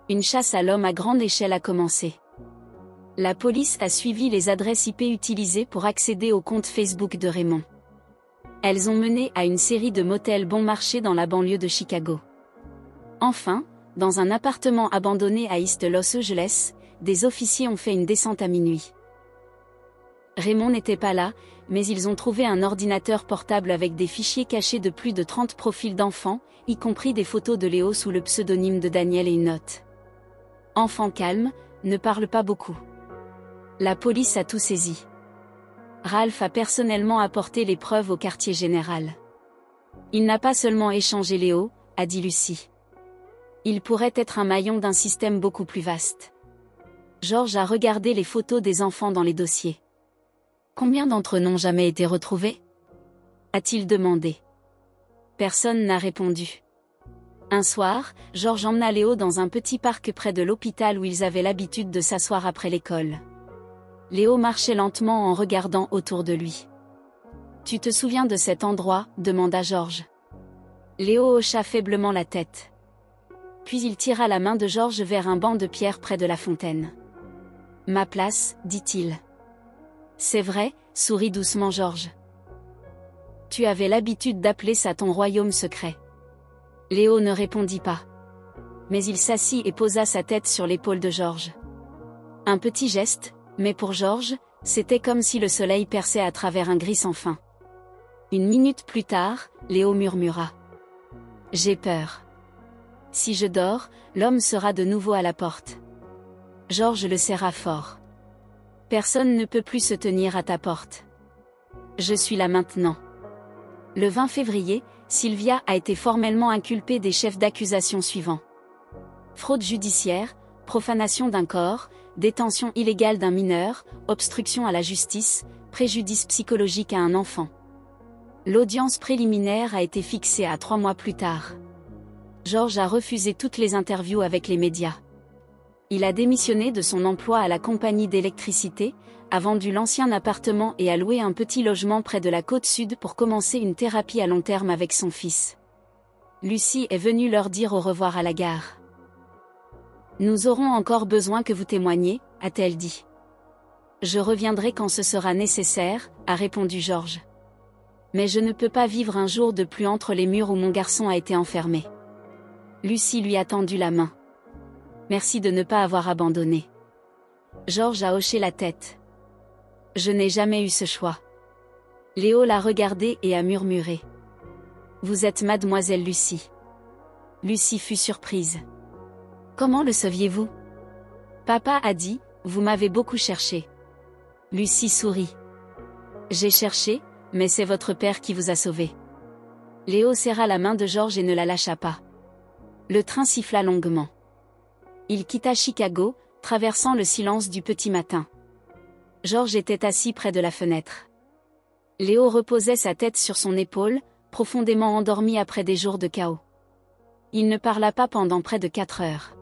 Speaker 1: Une chasse à l'homme à grande échelle a commencé. La police a suivi les adresses IP utilisées pour accéder au compte Facebook de Raymond. Elles ont mené à une série de motels bon marché dans la banlieue de Chicago. Enfin, dans un appartement abandonné à East Los Angeles, des officiers ont fait une descente à minuit. Raymond n'était pas là, mais ils ont trouvé un ordinateur portable avec des fichiers cachés de plus de 30 profils d'enfants, y compris des photos de Léo sous le pseudonyme de Daniel et une note. Enfant calme, ne parle pas beaucoup. La police a tout saisi. Ralph a personnellement apporté les preuves au quartier général. Il n'a pas seulement échangé Léo, a dit Lucy. Il pourrait être un maillon d'un système beaucoup plus vaste. Georges a regardé les photos des enfants dans les dossiers. Combien d'entre eux n'ont jamais été retrouvés? A-t-il demandé. Personne n'a répondu. Un soir, Georges emmena Léo dans un petit parc près de l'hôpital où ils avaient l'habitude de s'asseoir après l'école. Léo marchait lentement en regardant autour de lui. Tu te souviens de cet endroit, demanda Georges. Léo hocha faiblement la tête. Puis il tira la main de Georges vers un banc de pierre près de la fontaine. Ma place, dit-il. C'est vrai, sourit doucement Georges. Tu avais l'habitude d'appeler ça ton royaume secret. Léo ne répondit pas. Mais il s'assit et posa sa tête sur l'épaule de Georges. Un petit geste, mais pour Georges, c'était comme si le soleil perçait à travers un gris sans fin. Une minute plus tard, Léo murmura. J'ai peur. Si je dors, l'homme sera de nouveau à la porte. Georges le serra fort. Personne ne peut plus se tenir à ta porte. Je suis là maintenant. Le 20 février, Sylvia a été formellement inculpée des chefs d'accusation suivants. Fraude judiciaire, profanation d'un corps, détention illégale d'un mineur, obstruction à la justice, préjudice psychologique à un enfant. L'audience préliminaire a été fixée à 3 mois plus tard. Georges a refusé toutes les interviews avec les médias. Il a démissionné de son emploi à la compagnie d'électricité, a vendu l'ancien appartement et a loué un petit logement près de la côte sud pour commencer une thérapie à long terme avec son fils. Lucie est venue leur dire au revoir à la gare. Nous aurons encore besoin que vous témoigniez, a-t-elle dit. Je reviendrai quand ce sera nécessaire, a répondu Georges. Mais je ne peux pas vivre un jour de plus entre les murs où mon garçon a été enfermé. Lucie lui a tendu la main. Merci de ne pas avoir abandonné. Georges a hoché la tête. Je n'ai jamais eu ce choix. Léo l'a regardé et a murmuré. Vous êtes mademoiselle Lucie. Lucie fut surprise. Comment le saviez-vous? Papa a dit, vous m'avez beaucoup cherché. Lucie sourit. J'ai cherché, mais c'est votre père qui vous a sauvé. Léo serra la main de Georges et ne la lâcha pas. Le train siffla longuement. Il quitta Chicago, traversant le silence du petit matin. Georges était assis près de la fenêtre. Léo reposait sa tête sur son épaule, profondément endormi après des jours de chaos. Il ne parla pas pendant près de 4 heures.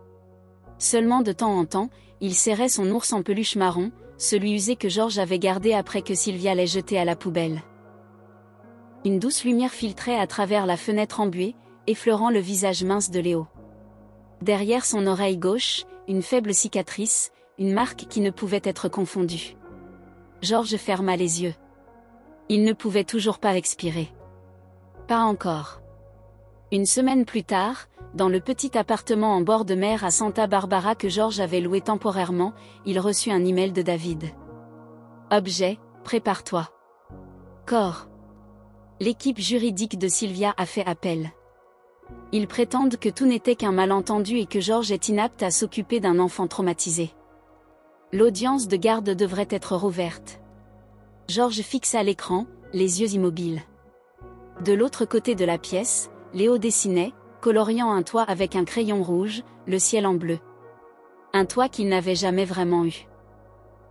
Speaker 1: Seulement de temps en temps, il serrait son ours en peluche marron, celui usé que Georges avait gardé après que Sylvia l'ait jeté à la poubelle. Une douce lumière filtrait à travers la fenêtre embuée, effleurant le visage mince de Léo. Derrière son oreille gauche, une faible cicatrice, une marque qui ne pouvait être confondue. Georges ferma les yeux. Il ne pouvait toujours pas expirer. Pas encore. Une semaine plus tard, dans le petit appartement en bord de mer à Santa Barbara que Georges avait loué temporairement, il reçut un email de David. Objet, prépare-toi. Corps. L'équipe juridique de Sylvia a fait appel. Ils prétendent que tout n'était qu'un malentendu et que Georges est inapte à s'occuper d'un enfant traumatisé. L'audience de garde devrait être rouverte. Georges fixa l'écran, les yeux immobiles. De l'autre côté de la pièce, Léo dessinait, coloriant un toit avec un crayon rouge, le ciel en bleu. Un toit qu'il n'avait jamais vraiment eu.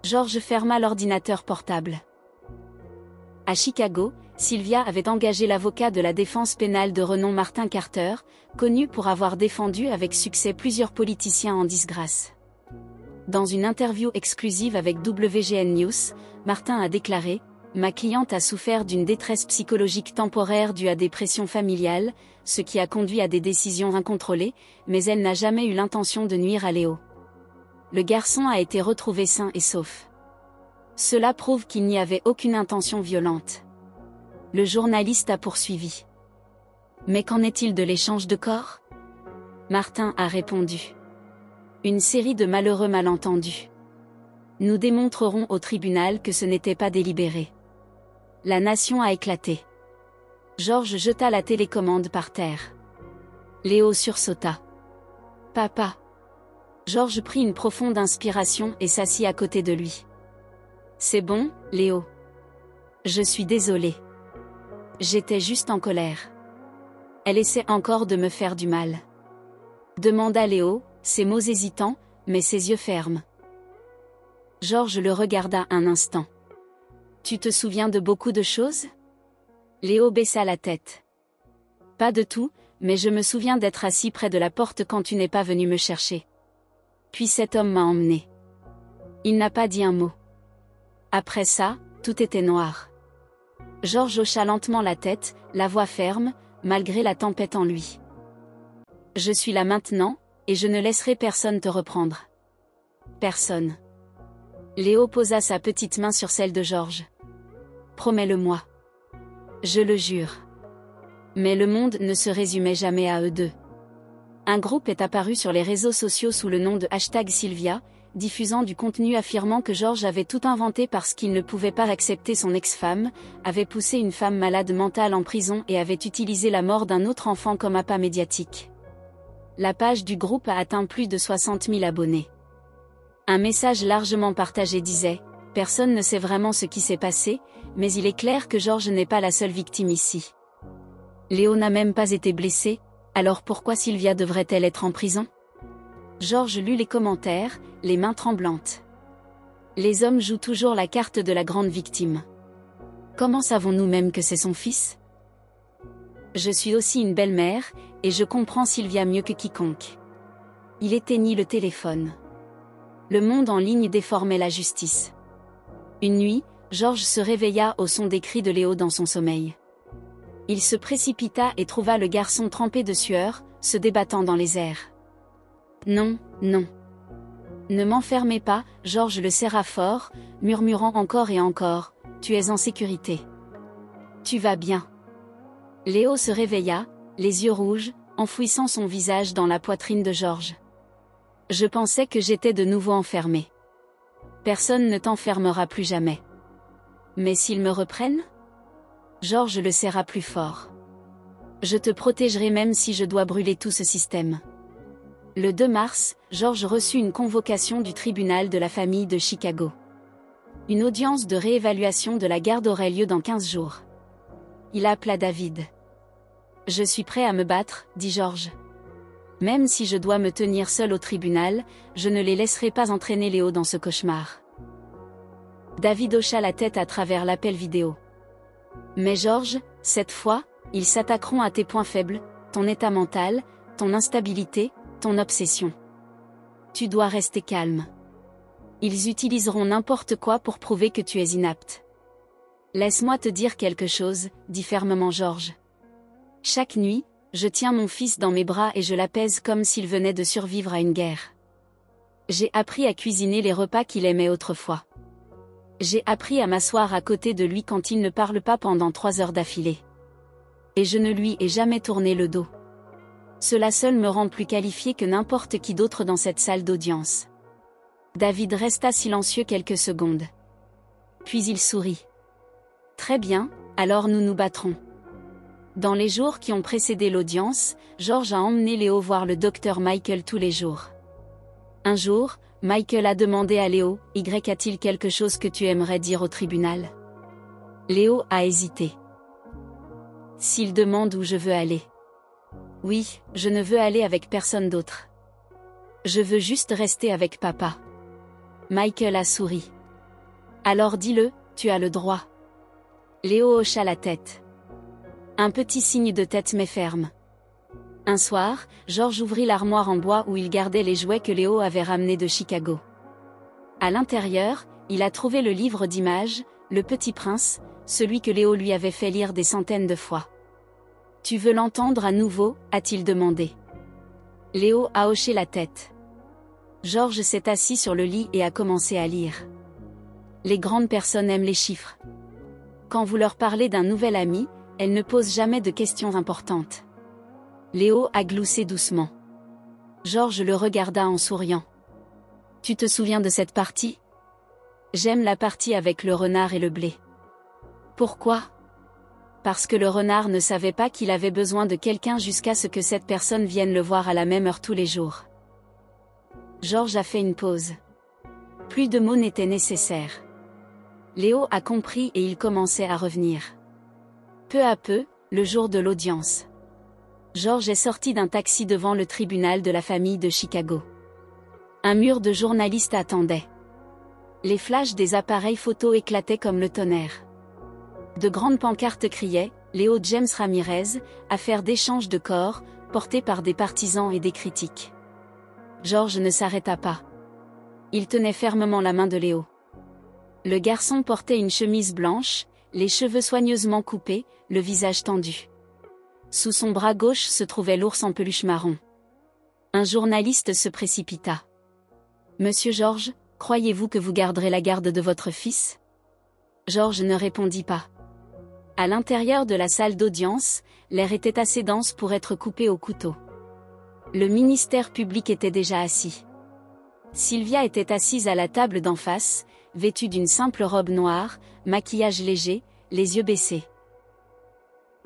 Speaker 1: Georges ferma l'ordinateur portable. À Chicago, Sylvia avait engagé l'avocat de la défense pénale de renom Martin Carter, connu pour avoir défendu avec succès plusieurs politiciens en disgrâce. Dans une interview exclusive avec WGN News, Martin a déclaré « Ma cliente a souffert d'une détresse psychologique temporaire due à des pressions familiales, ce qui a conduit à des décisions incontrôlées, mais elle n'a jamais eu l'intention de nuire à Léo. Le garçon a été retrouvé sain et sauf. Cela prouve qu'il n'y avait aucune intention violente. » Le journaliste a poursuivi. « Mais qu'en est-il de l'échange de corps ?» Martin a répondu. « Une série de malheureux malentendus. Nous démontrerons au tribunal que ce n'était pas délibéré. » La nation a éclaté. Georges jeta la télécommande par terre. Léo sursauta. « Papa !» Georges prit une profonde inspiration et s'assit à côté de lui. « C'est bon, Léo. Je suis désolé. J'étais juste en colère. Elle essaie encore de me faire du mal. » demanda Léo, ses mots hésitants, mais ses yeux fermes. Georges le regarda un instant. « Tu te souviens de beaucoup de choses ?» Léo baissa la tête. « Pas de tout, mais je me souviens d'être assis près de la porte quand tu n'es pas venu me chercher. Puis cet homme m'a emmené. Il n'a pas dit un mot. Après ça, tout était noir. Georges hocha lentement la tête, la voix ferme, malgré la tempête en lui. Je suis là maintenant, et je ne laisserai personne te reprendre. Personne. Léo posa sa petite main sur celle de Georges. Promets-le-moi. Je le jure. Mais le monde ne se résumait jamais à eux deux. Un groupe est apparu sur les réseaux sociaux sous le nom de #Sylvia, diffusant du contenu affirmant que Georges avait tout inventé parce qu'il ne pouvait pas accepter son ex-femme, avait poussé une femme malade mentale en prison et avait utilisé la mort d'un autre enfant comme appât médiatique. La page du groupe a atteint plus de 60 000 abonnés. Un message largement partagé disait « Personne ne sait vraiment ce qui s'est passé, mais il est clair que Georges n'est pas la seule victime ici. Léo n'a même pas été blessé, alors pourquoi Sylvia devrait-elle être en prison ?» Georges lut les commentaires, les mains tremblantes. Les hommes jouent toujours la carte de la grande victime. Comment savons-nous même que c'est son fils ? Je suis aussi une belle-mère, et je comprends Sylvia mieux que quiconque. Il éteignit le téléphone. Le monde en ligne déformait la justice. Une nuit, Georges se réveilla au son des cris de Léo dans son sommeil. Il se précipita et trouva le garçon trempé de sueur, se débattant dans les airs. Non, non. Ne m'enfermez pas, Georges le serra fort, murmurant encore et encore, tu es en sécurité. Tu vas bien. Léo se réveilla, les yeux rouges, enfouissant son visage dans la poitrine de Georges. Je pensais que j'étais de nouveau enfermé. Personne ne t'enfermera plus jamais. Mais s'ils me reprennent ? Georges le serra plus fort. Je te protégerai même si je dois brûler tout ce système. Le 2 mars, Georges reçut une convocation du tribunal de la famille de Chicago. Une audience de réévaluation de la garde aurait lieu dans 15 jours. Il appela David. « Je suis prêt à me battre, dit Georges. Même si je dois me tenir seul au tribunal, je ne les laisserai pas entraîner Léo dans ce cauchemar. » David hocha la tête à travers l'appel vidéo. « Mais Georges, cette fois, ils s'attaqueront à tes points faibles, ton état mental, ton instabilité, ton obsession. Tu dois rester calme. Ils utiliseront n'importe quoi pour prouver que tu es inapte. Laisse-moi te dire quelque chose, dit fermement Georges. Chaque nuit, je tiens mon fils dans mes bras et je l'apaise comme s'il venait de survivre à une guerre. J'ai appris à cuisiner les repas qu'il aimait autrefois. J'ai appris à m'asseoir à côté de lui quand il ne parle pas pendant 3 heures d'affilée. Et je ne lui ai jamais tourné le dos. Cela seul me rend plus qualifié que n'importe qui d'autre dans cette salle d'audience. » David resta silencieux quelques secondes. Puis il sourit. « Très bien, alors nous nous battrons. » Dans les jours qui ont précédé l'audience, Georges a emmené Léo voir le docteur Michael tous les jours. Un jour, Michael a demandé à Léo, « Y a-t-il quelque chose que tu aimerais dire au tribunal ?» Léo a hésité. « S'il demande où je veux aller. » « Oui, je ne veux aller avec personne d'autre. Je veux juste rester avec papa. » Michael a souri. « Alors dis-le, tu as le droit. » Léo hocha la tête. Un petit signe de tête mais ferme. Un soir, Georges ouvrit l'armoire en bois où il gardait les jouets que Léo avait ramenés de Chicago. À l'intérieur, il a trouvé le livre d'images, Le Petit Prince, celui que Léo lui avait fait lire des centaines de fois. « Tu veux l'entendre à nouveau ?» a-t-il demandé. Léo a hoché la tête. Georges s'est assis sur le lit et a commencé à lire. Les grandes personnes aiment les chiffres. Quand vous leur parlez d'un nouvel ami, elles ne posent jamais de questions importantes. Léo a gloussé doucement. Georges le regarda en souriant. « Tu te souviens de cette partie ? J'aime la partie avec le renard et le blé. » Pourquoi ? Parce que le renard ne savait pas qu'il avait besoin de quelqu'un jusqu'à ce que cette personne vienne le voir à la même heure tous les jours. Georges a fait une pause. Plus de mots n'étaient nécessaires. Léo a compris et il commençait à revenir. Peu à peu, le jour de l'audience. Georges est sorti d'un taxi devant le tribunal de la famille de Chicago. Un mur de journalistes attendait. Les flashs des appareils photo éclataient comme le tonnerre. De grandes pancartes criaient « Léo James Ramirez, affaire d'échange de corps », portée par des partisans et des critiques. Georges ne s'arrêta pas. Il tenait fermement la main de Léo. Le garçon portait une chemise blanche, les cheveux soigneusement coupés, le visage tendu. Sous son bras gauche se trouvait l'ours en peluche marron. Un journaliste se précipita. « Monsieur George, croyez-vous que vous garderez la garde de votre fils ?» George ne répondit pas. À l'intérieur de la salle d'audience, l'air était assez dense pour être coupé au couteau. Le ministère public était déjà assis. Sylvia était assise à la table d'en face, vêtue d'une simple robe noire, maquillage léger, les yeux baissés.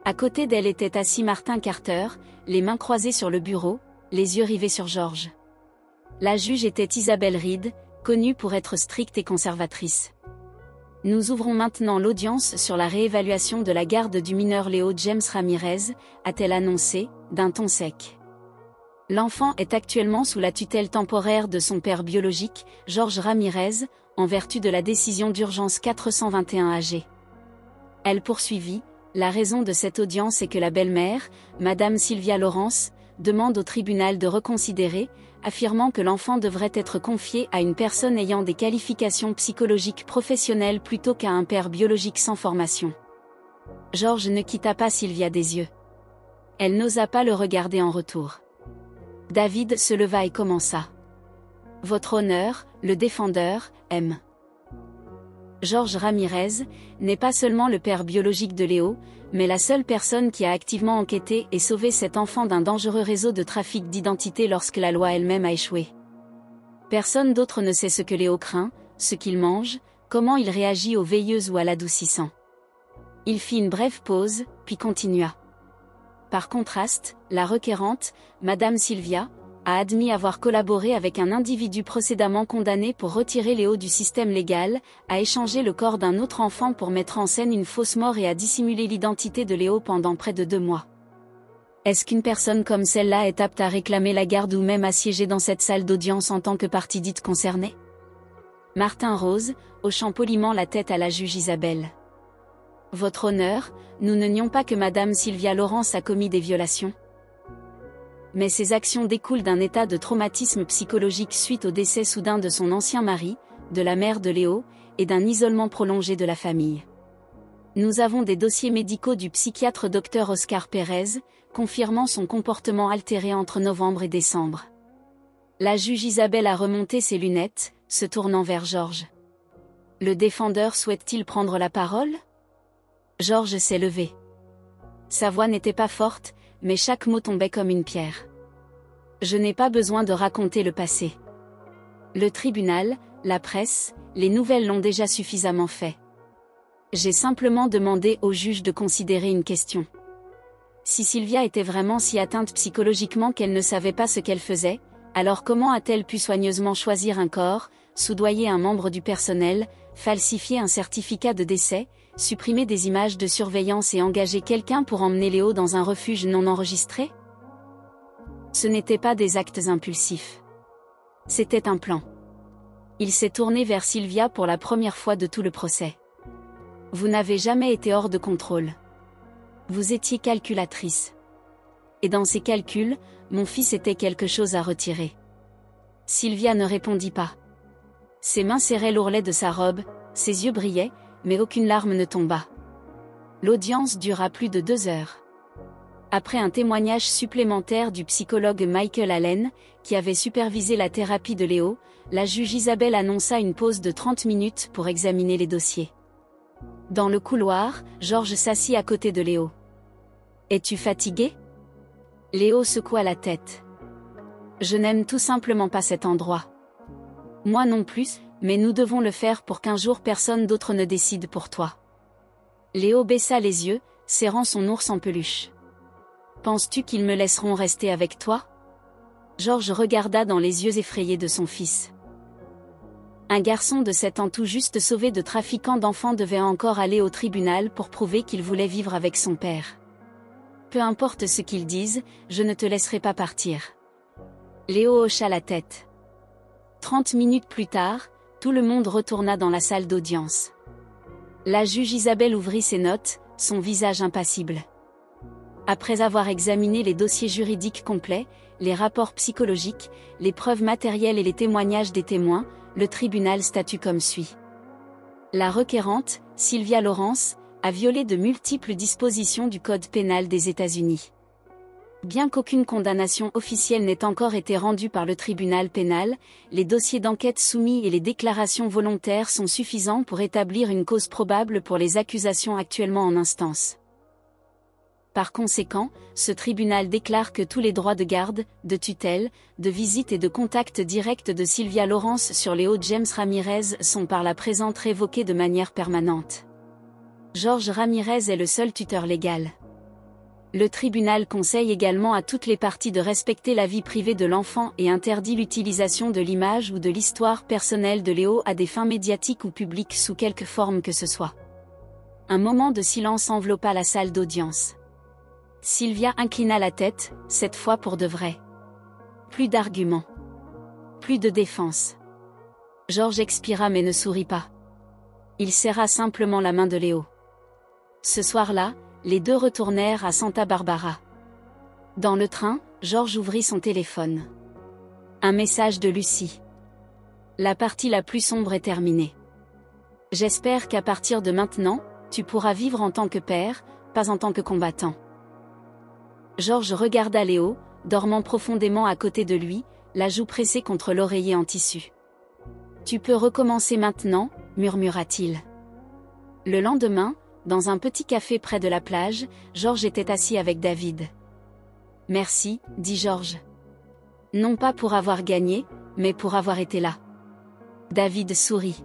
Speaker 1: À côté d'elle était assis Martin Carter, les mains croisées sur le bureau, les yeux rivés sur George. La juge était Isabelle Reed, connue pour être stricte et conservatrice. Nous ouvrons maintenant l'audience sur la réévaluation de la garde du mineur Léo James Ramirez, a-t-elle annoncé, d'un ton sec. L'enfant est actuellement sous la tutelle temporaire de son père biologique, George Ramirez, en vertu de la décision d'urgence 421 AG. Elle poursuivit, la raison de cette audience est que la belle-mère, Madame Sylvia Lawrence, demande au tribunal de reconsidérer, affirmant que l'enfant devrait être confié à une personne ayant des qualifications psychologiques professionnelles plutôt qu'à un père biologique sans formation. George ne quitta pas Sylvia des yeux. Elle n'osa pas le regarder en retour. David se leva et commença. « Votre honneur, le défendeur, M. George Ramirez, n'est pas seulement le père biologique de Léo, mais la seule personne qui a activement enquêté et sauvé cet enfant d'un dangereux réseau de trafic d'identité lorsque la loi elle-même a échoué. Personne d'autre ne sait ce que Léo craint, ce qu'il mange, comment il réagit aux veilleuses ou à l'adoucissant. » Il fit une brève pause, puis continua. Par contraste, la requérante, Madame Sylvia, a admis avoir collaboré avec un individu précédemment condamné pour retirer Léo du système légal, à échanger le corps d'un autre enfant pour mettre en scène une fausse mort et à dissimuler l'identité de Léo pendant près de 2 mois. Est-ce qu'une personne comme celle-là est apte à réclamer la garde ou même à siéger dans cette salle d'audience en tant que partie dite concernée? Martin Rose, hochant poliment la tête à la juge Isabelle. Votre honneur, nous ne nions pas que Madame Sylvia Lawrence a commis des violations. Mais ces actions découlent d'un état de traumatisme psychologique suite au décès soudain de son ancien mari, de la mère de Léo, et d'un isolement prolongé de la famille. Nous avons des dossiers médicaux du psychiatre Dr Oscar Pérez, confirmant son comportement altéré entre novembre et décembre. La juge Isabelle a remonté ses lunettes, se tournant vers George. Le défendeur souhaite-t-il prendre la parole? George s'est levé. Sa voix n'était pas forte, mais chaque mot tombait comme une pierre. Je n'ai pas besoin de raconter le passé. Le tribunal, la presse, les nouvelles l'ont déjà suffisamment fait. J'ai simplement demandé au juge de considérer une question. Si Sylvia était vraiment si atteinte psychologiquement qu'elle ne savait pas ce qu'elle faisait, alors comment a-t-elle pu soigneusement choisir un corps, soudoyer un membre du personnel, falsifier un certificat de décès, supprimer des images de surveillance et engager quelqu'un pour emmener Léo dans un refuge non enregistré? Ce n'étaient pas des actes impulsifs. C'était un plan. Il s'est tourné vers Sylvia pour la première fois de tout le procès. Vous n'avez jamais été hors de contrôle. Vous étiez calculatrice. Et dans ces calculs, mon fils était quelque chose à retirer. Sylvia ne répondit pas. Ses mains serraient l'ourlet de sa robe, ses yeux brillaient, mais aucune larme ne tomba. L'audience dura plus de 2 heures. Après un témoignage supplémentaire du psychologue Michael Allen, qui avait supervisé la thérapie de Léo, la juge Isabelle annonça une pause de 30 minutes pour examiner les dossiers. Dans le couloir, George s'assit à côté de Léo. « Es-tu fatigué ?» Léo secoua la tête. « Je n'aime tout simplement pas cet endroit. » Moi non plus, mais nous devons le faire pour qu'un jour personne d'autre ne décide pour toi. Léo baissa les yeux, serrant son ours en peluche. Penses-tu qu'ils me laisseront rester avec toi? George regarda dans les yeux effrayés de son fils. Un garçon de 7 ans tout juste sauvé de trafiquants d'enfants devait encore aller au tribunal pour prouver qu'il voulait vivre avec son père. Peu importe ce qu'ils disent, je ne te laisserai pas partir. Léo hocha la tête. 30 minutes plus tard, tout le monde retourna dans la salle d'audience. La juge Isabelle ouvrit ses notes, son visage impassible. Après avoir examiné les dossiers juridiques complets, les rapports psychologiques, les preuves matérielles et les témoignages des témoins, le tribunal statue comme suit. La requérante, Sylvia Lawrence, a violé de multiples dispositions du Code pénal des États-Unis. Bien qu'aucune condamnation officielle n'ait encore été rendue par le tribunal pénal, les dossiers d'enquête soumis et les déclarations volontaires sont suffisants pour établir une cause probable pour les accusations actuellement en instance. Par conséquent, ce tribunal déclare que tous les droits de garde, de tutelle, de visite et de contact direct de Sylvia Lawrence sur Léo James Ramirez sont par la présente révoqués de manière permanente. George Ramirez est le seul tuteur légal. Le tribunal conseille également à toutes les parties de respecter la vie privée de l'enfant et interdit l'utilisation de l'image ou de l'histoire personnelle de Léo à des fins médiatiques ou publiques sous quelque forme que ce soit. Un moment de silence enveloppa la salle d'audience. Sylvia inclina la tête, cette fois pour de vrai. Plus d'arguments. Plus de défense. George expira mais ne sourit pas. Il serra simplement la main de Léo. Ce soir-là, les deux retournèrent à Santa Barbara. Dans le train, George ouvrit son téléphone. Un message de Lucie. La partie la plus sombre est terminée. J'espère qu'à partir de maintenant, tu pourras vivre en tant que père, pas en tant que combattant. George regarda Léo, dormant profondément à côté de lui, la joue pressée contre l'oreiller en tissu. Tu peux recommencer maintenant, murmura-t-il. Le lendemain, dans un petit café près de la plage, George était assis avec David. Merci, dit George. Non pas pour avoir gagné, mais pour avoir été là. David sourit.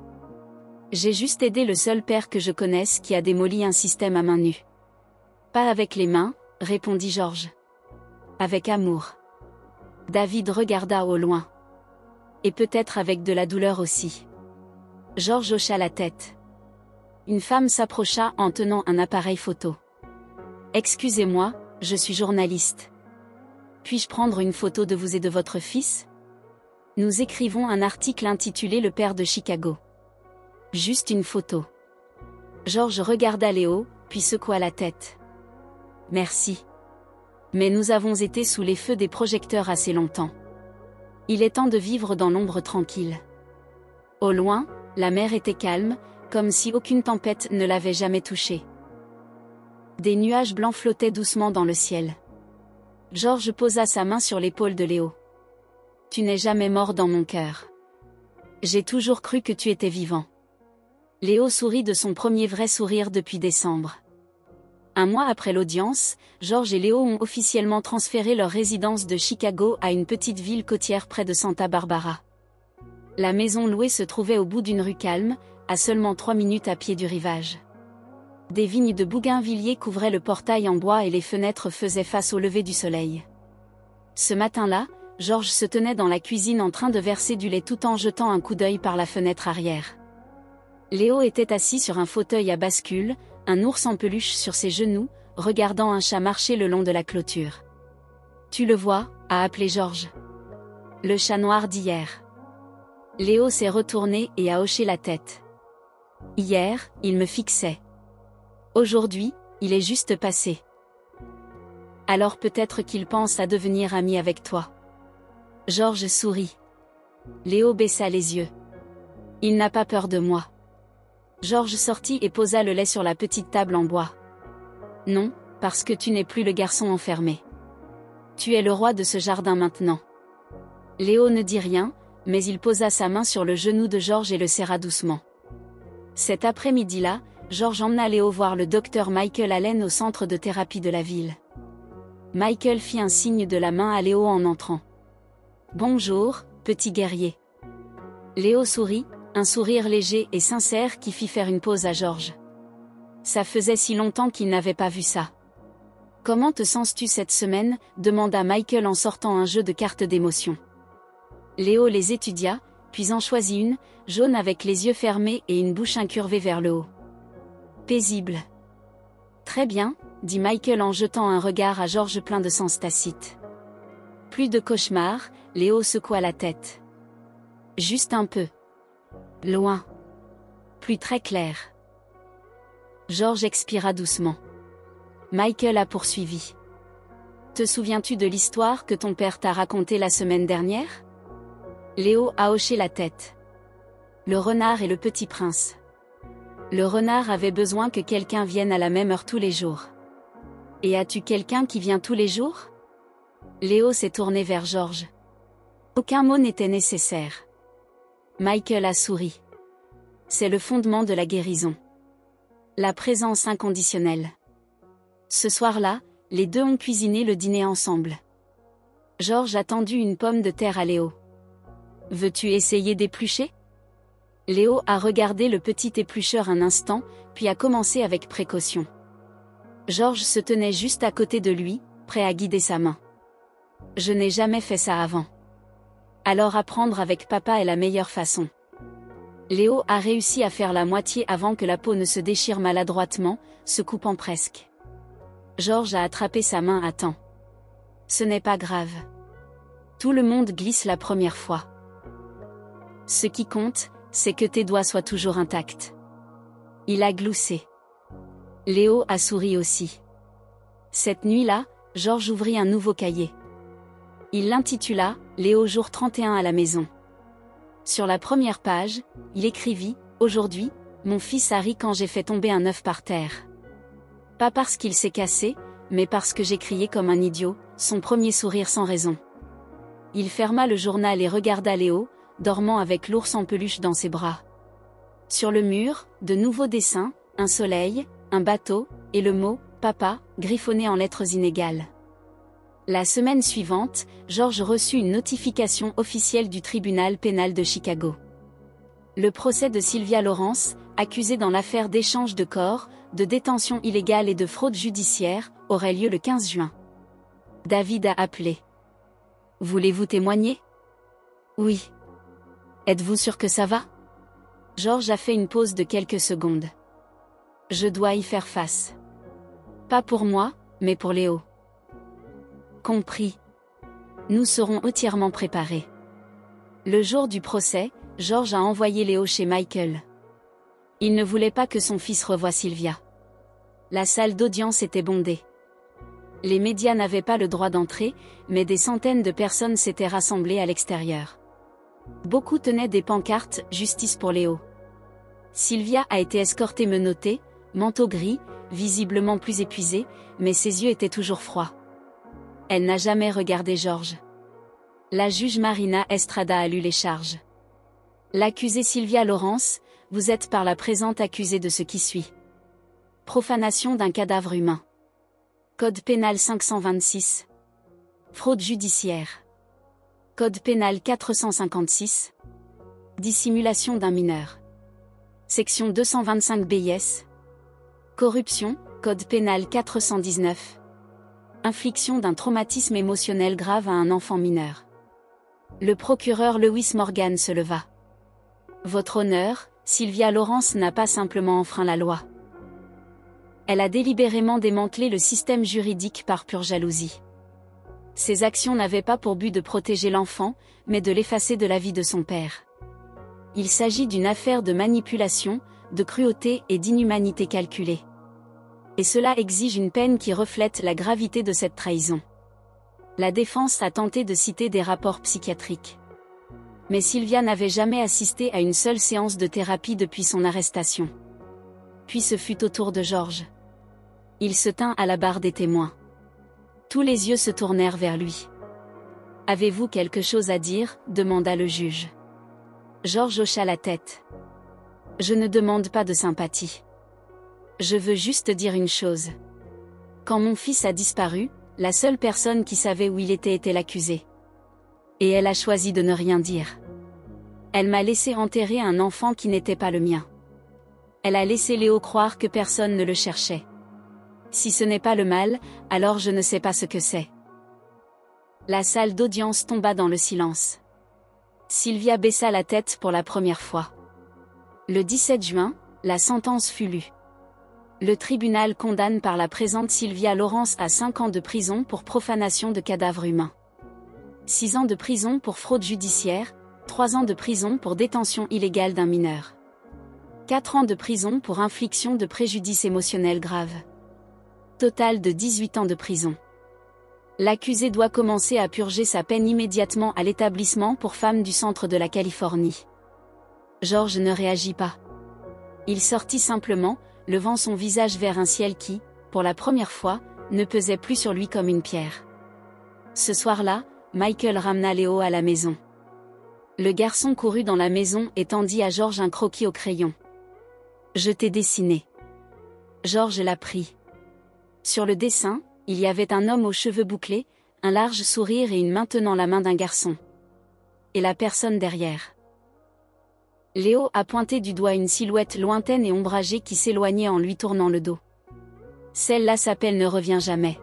Speaker 1: J'ai juste aidé le seul père que je connaisse qui a démoli un système à main nue. Pas avec les mains, répondit George. Avec amour. David regarda au loin. Et peut-être avec de la douleur aussi. George hocha la tête. Une femme s'approcha en tenant un appareil photo. Excusez-moi, je suis journaliste. Puis-je prendre une photo de vous et de votre fils? Nous écrivons un article intitulé Le père de Chicago. Juste une photo. George regarda Léo, puis secoua la tête. Merci. Mais nous avons été sous les feux des projecteurs assez longtemps. Il est temps de vivre dans l'ombre tranquille. Au loin, la mer était calme, comme si aucune tempête ne l'avait jamais touchée. Des nuages blancs flottaient doucement dans le ciel. George posa sa main sur l'épaule de Léo. Tu n'es jamais mort dans mon cœur. J'ai toujours cru que tu étais vivant. Léo sourit de son premier vrai sourire depuis décembre. Un mois après l'audience, George et Léo ont officiellement transféré leur résidence de Chicago à une petite ville côtière près de Santa Barbara. La maison louée se trouvait au bout d'une rue calme, à seulement 3 minutes à pied du rivage. Des vignes de bougainvilliers couvraient le portail en bois et les fenêtres faisaient face au lever du soleil. Ce matin-là, George se tenait dans la cuisine en train de verser du lait tout en jetant un coup d'œil par la fenêtre arrière. Léo était assis sur un fauteuil à bascule, un ours en peluche sur ses genoux, regardant un chat marcher le long de la clôture. « Tu le vois ?» a appelé George. « Le chat noir d'hier. » Léo s'est retourné et a hoché la tête. Hier, il me fixait. Aujourd'hui, il est juste passé. Alors peut-être qu'il pense à devenir ami avec toi. George sourit. Léo baissa les yeux. Il n'a pas peur de moi. George sortit et posa le lait sur la petite table en bois. Non, parce que tu n'es plus le garçon enfermé. Tu es le roi de ce jardin maintenant. Léo ne dit rien, mais il posa sa main sur le genou de George et le serra doucement. Cet après-midi-là, George emmena Léo voir le docteur Michael Allen au centre de thérapie de la ville. Michael fit un signe de la main à Léo en entrant. « Bonjour, petit guerrier. » Léo sourit, un sourire léger et sincère qui fit faire une pause à George. Ça faisait si longtemps qu'il n'avait pas vu ça. « Comment te sens-tu cette semaine ?» demanda Michael en sortant un jeu de cartes d'émotion. Léo les étudia, puis en choisit une, jaune avec les yeux fermés et une bouche incurvée vers le haut. Paisible. Très bien, dit Michael en jetant un regard à George plein de sens tacite. Plus de cauchemar, Léo secoua la tête. Juste un peu. Loin. Plus très clair. George expira doucement. Michael a poursuivi. Te souviens-tu de l'histoire que ton père t'a racontée la semaine dernière ? Léo a hoché la tête. Le renard et le petit prince. Le renard avait besoin que quelqu'un vienne à la même heure tous les jours. Et as-tu quelqu'un qui vient tous les jours? Léo s'est tourné vers George. Aucun mot n'était nécessaire. Michael a souri. C'est le fondement de la guérison. La présence inconditionnelle. Ce soir-là, les deux ont cuisiné le dîner ensemble. George a tendu une pomme de terre à Léo. Veux-tu essayer d'éplucher? Léo a regardé le petit éplucheur un instant, puis a commencé avec précaution. George se tenait juste à côté de lui, prêt à guider sa main. Je n'ai jamais fait ça avant. Alors apprendre avec papa est la meilleure façon. Léo a réussi à faire la moitié avant que la peau ne se déchire maladroitement, se coupant presque. George a attrapé sa main à temps. Ce n'est pas grave. Tout le monde glisse la première fois. Ce qui compte, c'est que tes doigts soient toujours intacts. Il a gloussé. Léo a souri aussi. Cette nuit-là, George ouvrit un nouveau cahier. Il l'intitula « Léo jour 31 à la maison ». Sur la première page, il écrivit « Aujourd'hui, mon fils a ri quand j'ai fait tomber un œuf par terre. Pas parce qu'il s'est cassé, mais parce que j'ai crié comme un idiot, son premier sourire sans raison. » Il ferma le journal et regarda Léo, dormant avec l'ours en peluche dans ses bras. Sur le mur, de nouveaux dessins, un soleil, un bateau, et le mot « Papa » griffonné en lettres inégales. La semaine suivante, George reçut une notification officielle du tribunal pénal de Chicago. Le procès de Sylvia Lawrence, accusée dans l'affaire d'échange de corps, de détention illégale et de fraude judiciaire, aurait lieu le 15 juin. David a appelé. « Voulez-vous témoigner? » « Oui. » « Êtes-vous sûr que ça va? » George a fait une pause de quelques secondes. « Je dois y faire face. Pas pour moi, mais pour Léo. » « Compris. Nous serons entièrement préparés. » Le jour du procès, George a envoyé Léo chez Michael. Il ne voulait pas que son fils revoie Sylvia. La salle d'audience était bondée. Les médias n'avaient pas le droit d'entrer, mais des centaines de personnes s'étaient rassemblées à l'extérieur. Beaucoup tenaient des pancartes « Justice pour Léo ». Sylvia a été escortée menottée, manteau gris, visiblement plus épuisée, mais ses yeux étaient toujours froids. Elle n'a jamais regardé George. La juge Marina Estrada a lu les charges. L'accusée Sylvia Lawrence, vous êtes par la présente accusée de ce qui suit. Profanation d'un cadavre humain. Code pénal 526. Fraude judiciaire. Code pénal 456. Dissimulation d'un mineur. Section 225 BIS. Corruption, code pénal 419. Infliction d'un traumatisme émotionnel grave à un enfant mineur. Le procureur Lewis Morgan se leva. Votre honneur, Sylvia Lawrence n'a pas simplement enfreint la loi. Elle a délibérément démantelé le système juridique par pure jalousie. Ses actions n'avaient pas pour but de protéger l'enfant, mais de l'effacer de la vie de son père. Il s'agit d'une affaire de manipulation, de cruauté et d'inhumanité calculée. Et cela exige une peine qui reflète la gravité de cette trahison. La défense a tenté de citer des rapports psychiatriques. Mais Sylvia n'avait jamais assisté à une seule séance de thérapie depuis son arrestation. Puis ce fut au tour de George. Il se tint à la barre des témoins. Tous les yeux se tournèrent vers lui. « Avez-vous quelque chose à dire ?» demanda le juge. George hocha la tête. « Je ne demande pas de sympathie. Je veux juste dire une chose. Quand mon fils a disparu, la seule personne qui savait où il était l'accusée. Et elle a choisi de ne rien dire. Elle m'a laissé enterrer un enfant qui n'était pas le mien. Elle a laissé Léo croire que personne ne le cherchait. Si ce n'est pas le mal, alors je ne sais pas ce que c'est. » La salle d'audience tomba dans le silence. Sylvia baissa la tête pour la première fois. Le 17 juin, la sentence fut lue. Le tribunal condamne par la présente Sylvia Lawrence à 5 ans de prison pour profanation de cadavres humains. 6 ans de prison pour fraude judiciaire, 3 ans de prison pour détention illégale d'un mineur. 4 ans de prison pour infliction de préjudice émotionnel grave. Total de 18 ans de prison. L'accusé doit commencer à purger sa peine immédiatement à l'établissement pour femmes du centre de la Californie. George ne réagit pas. Il sortit simplement, levant son visage vers un ciel qui, pour la première fois, ne pesait plus sur lui comme une pierre. Ce soir-là, Michael ramena Léo à la maison. Le garçon courut dans la maison et tendit à George un croquis au crayon. « Je t'ai dessiné. » George l'a pris. Sur le dessin, il y avait un homme aux cheveux bouclés, un large sourire et une main tenant la main d'un garçon. Et la personne derrière. Léo a pointé du doigt une silhouette lointaine et ombragée qui s'éloignait en lui tournant le dos. Celle-là s'appelle Ne reviens jamais.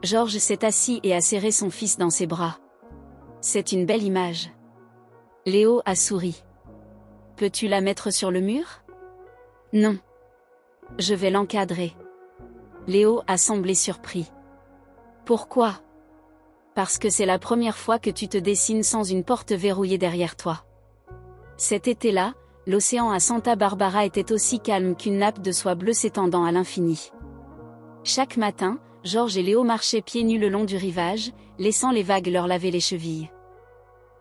Speaker 1: George s'est assis et a serré son fils dans ses bras. C'est une belle image. Léo a souri. Peux-tu la mettre sur le mur? Non. Je vais l'encadrer. Léo a semblé surpris. Pourquoi? Parce que c'est la première fois que tu te dessines sans une porte verrouillée derrière toi. Cet été-là, l'océan à Santa Barbara était aussi calme qu'une nappe de soie bleue s'étendant à l'infini. Chaque matin, George et Léo marchaient pieds nus le long du rivage, laissant les vagues leur laver les chevilles.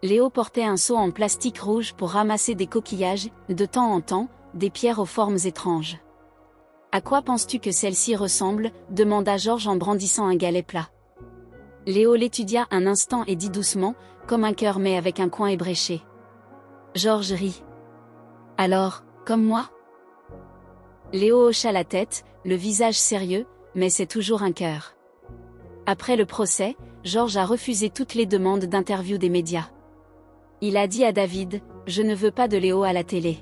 Speaker 1: Léo portait un seau en plastique rouge pour ramasser des coquillages, de temps en temps, des pierres aux formes étranges. « À quoi penses-tu que celle-ci ressemble » demanda George en brandissant un galet plat. Léo l'étudia un instant et dit doucement, comme un cœur mais avec un coin ébréché. George rit. « Alors, comme moi ?» Léo hocha la tête, le visage sérieux, mais c'est toujours un cœur. Après le procès, George a refusé toutes les demandes d'interview des médias. Il a dit à David, « Je ne veux pas de Léo à la télé. »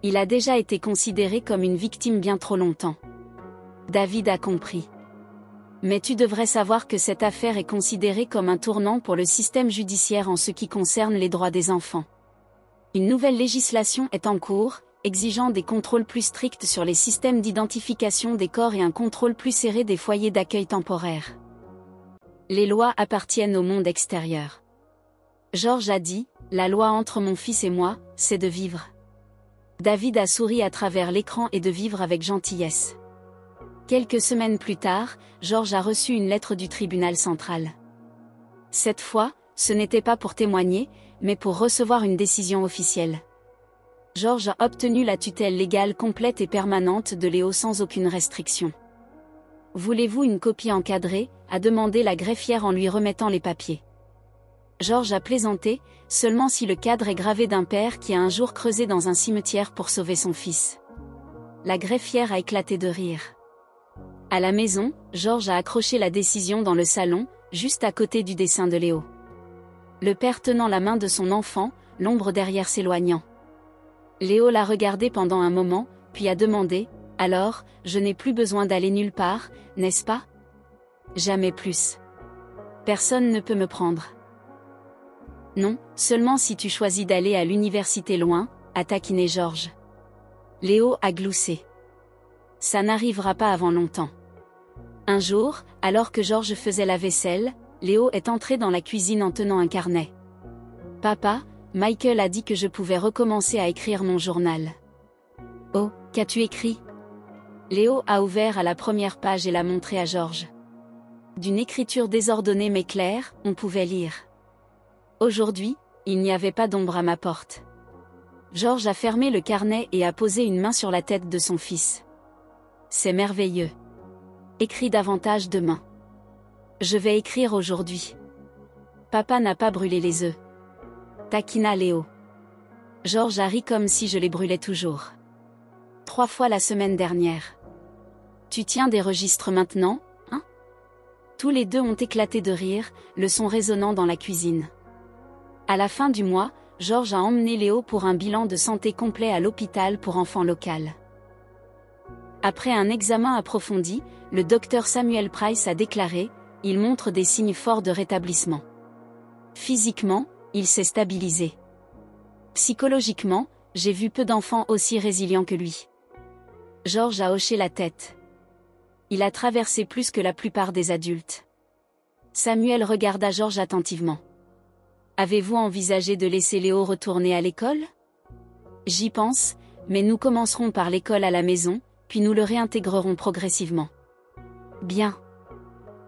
Speaker 1: Il a déjà été considéré comme une victime bien trop longtemps. David a compris. Mais tu devrais savoir que cette affaire est considérée comme un tournant pour le système judiciaire en ce qui concerne les droits des enfants. Une nouvelle législation est en cours, exigeant des contrôles plus stricts sur les systèmes d'identification des corps et un contrôle plus serré des foyers d'accueil temporaire. Les lois appartiennent au monde extérieur. George a dit, « La loi entre mon fils et moi, c'est de vivre. » David a souri à travers l'écran et de vivre avec gentillesse. Quelques semaines plus tard, George a reçu une lettre du tribunal central. Cette fois, ce n'était pas pour témoigner, mais pour recevoir une décision officielle. George a obtenu la tutelle légale complète et permanente de Léo sans aucune restriction. « Voulez-vous une copie encadrée » a demandé la greffière en lui remettant les papiers. George a plaisanté, seulement si le cadre est gravé d'un père qui a un jour creusé dans un cimetière pour sauver son fils. La greffière a éclaté de rire. À la maison, George a accroché la décision dans le salon, juste à côté du dessin de Léo. Le père tenant la main de son enfant, l'ombre derrière s'éloignant. Léo l'a regardé pendant un moment, puis a demandé, « Alors, je n'ai plus besoin d'aller nulle part, n'est-ce pas ? » Jamais plus. Personne ne peut me prendre. Non, seulement si tu choisis d'aller à l'université loin, a taquiné George. Léo a gloussé. Ça n'arrivera pas avant longtemps. Un jour, alors que George faisait la vaisselle, Léo est entré dans la cuisine en tenant un carnet. « Papa, Michael a dit que je pouvais recommencer à écrire mon journal. »« Oh, qu'as-tu écrit ?» Léo a ouvert à la première page et l'a montré à George. D'une écriture désordonnée mais claire, on pouvait lire. Aujourd'hui, il n'y avait pas d'ombre à ma porte. George a fermé le carnet et a posé une main sur la tête de son fils. C'est merveilleux. Écris davantage demain. Je vais écrire aujourd'hui. Papa n'a pas brûlé les œufs. Taquina Léo. George a ri comme si je les brûlais toujours. 3 fois la semaine dernière. Tu tiens des registres maintenant, hein? Tous les deux ont éclaté de rire, le son résonnant dans la cuisine. À la fin du mois, George a emmené Léo pour un bilan de santé complet à l'hôpital pour enfants local. Après un examen approfondi, le docteur Samuel Price a déclaré, « Il montre des signes forts de rétablissement. » Physiquement, il s'est stabilisé. Psychologiquement, j'ai vu peu d'enfants aussi résilients que lui. George a hoché la tête. Il a traversé plus que la plupart des adultes. Samuel regarda George attentivement. Avez-vous envisagé de laisser Léo retourner à l'école? J'y pense, mais nous commencerons par l'école à la maison, puis nous le réintégrerons progressivement. Bien.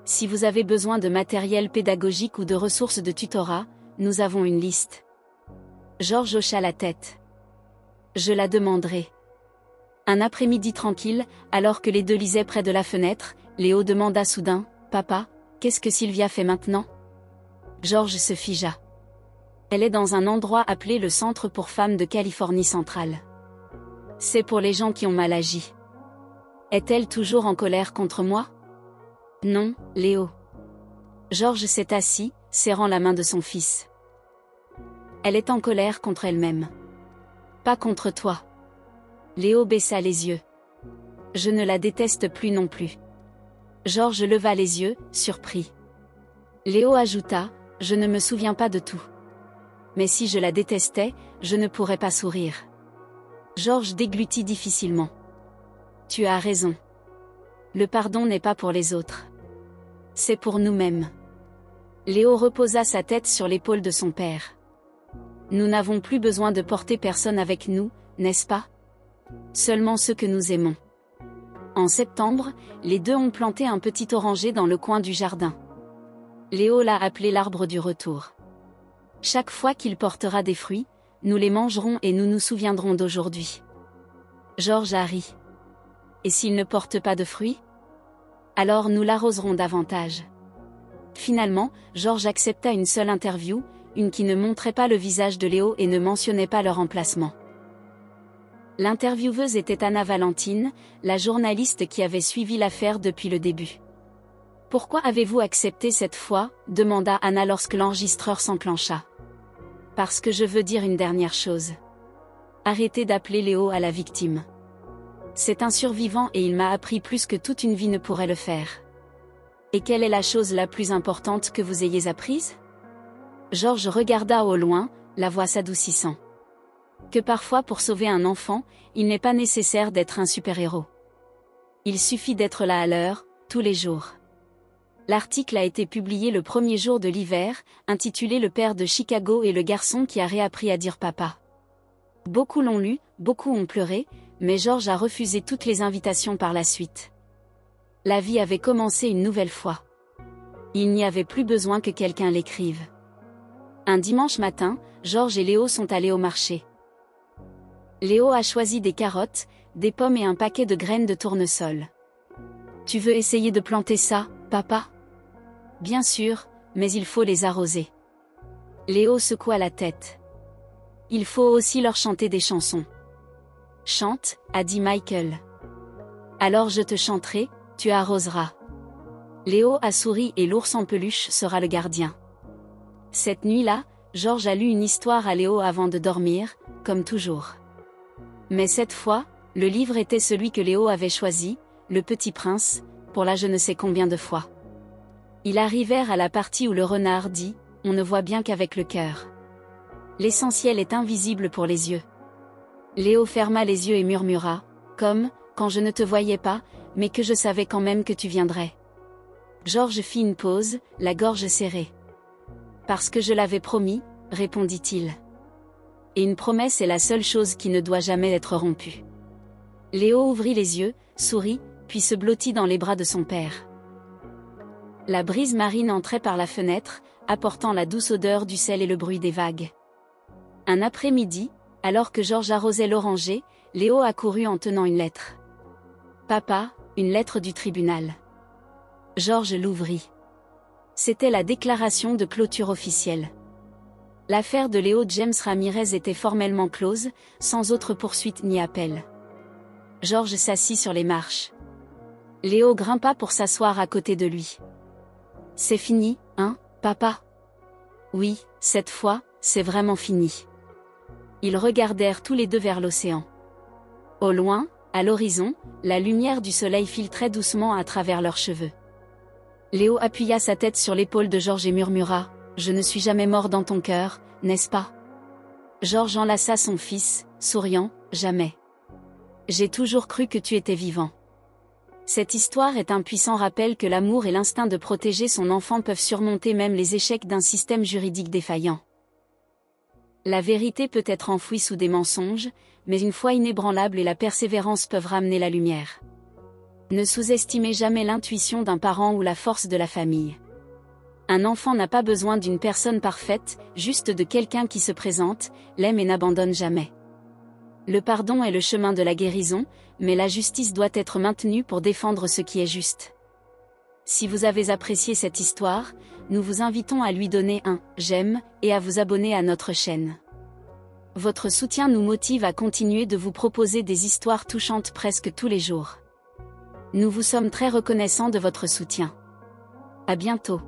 Speaker 1: Si vous avez besoin de matériel pédagogique ou de ressources de tutorat, nous avons une liste. George hocha la tête. Je la demanderai. Un après-midi tranquille, alors que les deux lisaient près de la fenêtre, Léo demanda soudain, « Papa, qu'est-ce que Sylvia fait maintenant ?» George se figea. Elle est dans un endroit appelé le Centre pour femmes de Californie centrale. C'est pour les gens qui ont mal agi. Est-elle toujours en colère contre moi? Non, Léo. George s'est assis, serrant la main de son fils. Elle est en colère contre elle-même. Pas contre toi. Léo baissa les yeux. Je ne la déteste plus non plus. George leva les yeux, surpris. Léo ajouta, je ne me souviens pas de tout. Mais si je la détestais, je ne pourrais pas sourire. George déglutit difficilement. Tu as raison. Le pardon n'est pas pour les autres. C'est pour nous-mêmes. Léo reposa sa tête sur l'épaule de son père. Nous n'avons plus besoin de porter personne avec nous, n'est-ce pas? Seulement ceux que nous aimons. En septembre, les deux ont planté un petit oranger dans le coin du jardin. Léo l'a appelé l'arbre du retour. Chaque fois qu'il portera des fruits, nous les mangerons et nous nous souviendrons d'aujourd'hui. George a ri. Et s'il ne porte pas de fruits? Alors nous l'arroserons davantage. Finalement, George accepta une seule interview, une qui ne montrait pas le visage de Léo et ne mentionnait pas leur emplacement. L'intervieweuse était Anna Valentine, la journaliste qui avait suivi l'affaire depuis le début. « Pourquoi avez-vous accepté cette fois ?» demanda Anna lorsque l'enregistreur s'enclencha. « Parce que je veux dire une dernière chose. Arrêtez d'appeler Léo à la victime. C'est un survivant et il m'a appris plus que toute une vie ne pourrait le faire. Et quelle est la chose la plus importante que vous ayez apprise ?» George regarda au loin, la voix s'adoucissant. Que parfois pour sauver un enfant, il n'est pas nécessaire d'être un super-héros. Il suffit d'être là à l'heure, tous les jours. L'article a été publié le premier jour de l'hiver, intitulé « Le père de Chicago et le garçon qui a réappris à dire papa ». Beaucoup l'ont lu, beaucoup ont pleuré, mais George a refusé toutes les invitations par la suite. La vie avait commencé une nouvelle fois. Il n'y avait plus besoin que quelqu'un l'écrive. Un dimanche matin, George et Léo sont allés au marché. Léo a choisi des carottes, des pommes et un paquet de graines de tournesol. « Tu veux essayer de planter ça, papa ?» « Bien sûr, mais il faut les arroser. » Léo secoua la tête. « Il faut aussi leur chanter des chansons. »« Chante, » a dit Michael. « Alors je te chanterai, tu arroseras. » Léo a souri et l'ours en peluche sera le gardien. Cette nuit-là, George a lu une histoire à Léo avant de dormir, comme toujours. Mais cette fois, le livre était celui que Léo avait choisi, Le Petit Prince, pour la je ne sais combien de fois. Ils arrivèrent à la partie où le renard dit « On ne voit bien qu'avec le cœur. L'essentiel est invisible pour les yeux. » Léo ferma les yeux et murmura « Comme, quand je ne te voyais pas, mais que je savais quand même que tu viendrais. » George fit une pause, la gorge serrée. « Parce que je l'avais promis, » répondit-il. Et une promesse est la seule chose qui ne doit jamais être rompue. Léo ouvrit les yeux, sourit, puis se blottit dans les bras de son père. La brise marine entrait par la fenêtre, apportant la douce odeur du sel et le bruit des vagues. Un après-midi, alors que George arrosait l'oranger, Léo accourut en tenant une lettre. « Papa, une lettre du tribunal. » George l'ouvrit. C'était la déclaration de clôture officielle. L'affaire de Léo James Ramirez était formellement close, sans autre poursuite ni appel. George s'assit sur les marches. Léo grimpa pour s'asseoir à côté de lui. « C'est fini, hein, papa ?» « Oui, cette fois, c'est vraiment fini. » Ils regardèrent tous les deux vers l'océan. Au loin, à l'horizon, la lumière du soleil filtrait doucement à travers leurs cheveux. Léo appuya sa tête sur l'épaule de George et murmura « Je ne suis jamais mort dans ton cœur, n'est-ce pas ?» George enlaça son fils, souriant « Jamais. J'ai toujours cru que tu étais vivant. » Cette histoire est un puissant rappel que l'amour et l'instinct de protéger son enfant peuvent surmonter même les échecs d'un système juridique défaillant. La vérité peut être enfouie sous des mensonges, mais une foi inébranlable et la persévérance peuvent ramener la lumière. Ne sous-estimez jamais l'intuition d'un parent ou la force de la famille. Un enfant n'a pas besoin d'une personne parfaite, juste de quelqu'un qui se présente, l'aime et n'abandonne jamais. Le pardon est le chemin de la guérison, mais la justice doit être maintenue pour défendre ce qui est juste. Si vous avez apprécié cette histoire, nous vous invitons à lui donner un j'aime et à vous abonner à notre chaîne. Votre soutien nous motive à continuer de vous proposer des histoires touchantes presque tous les jours. Nous vous sommes très reconnaissants de votre soutien. À bientôt.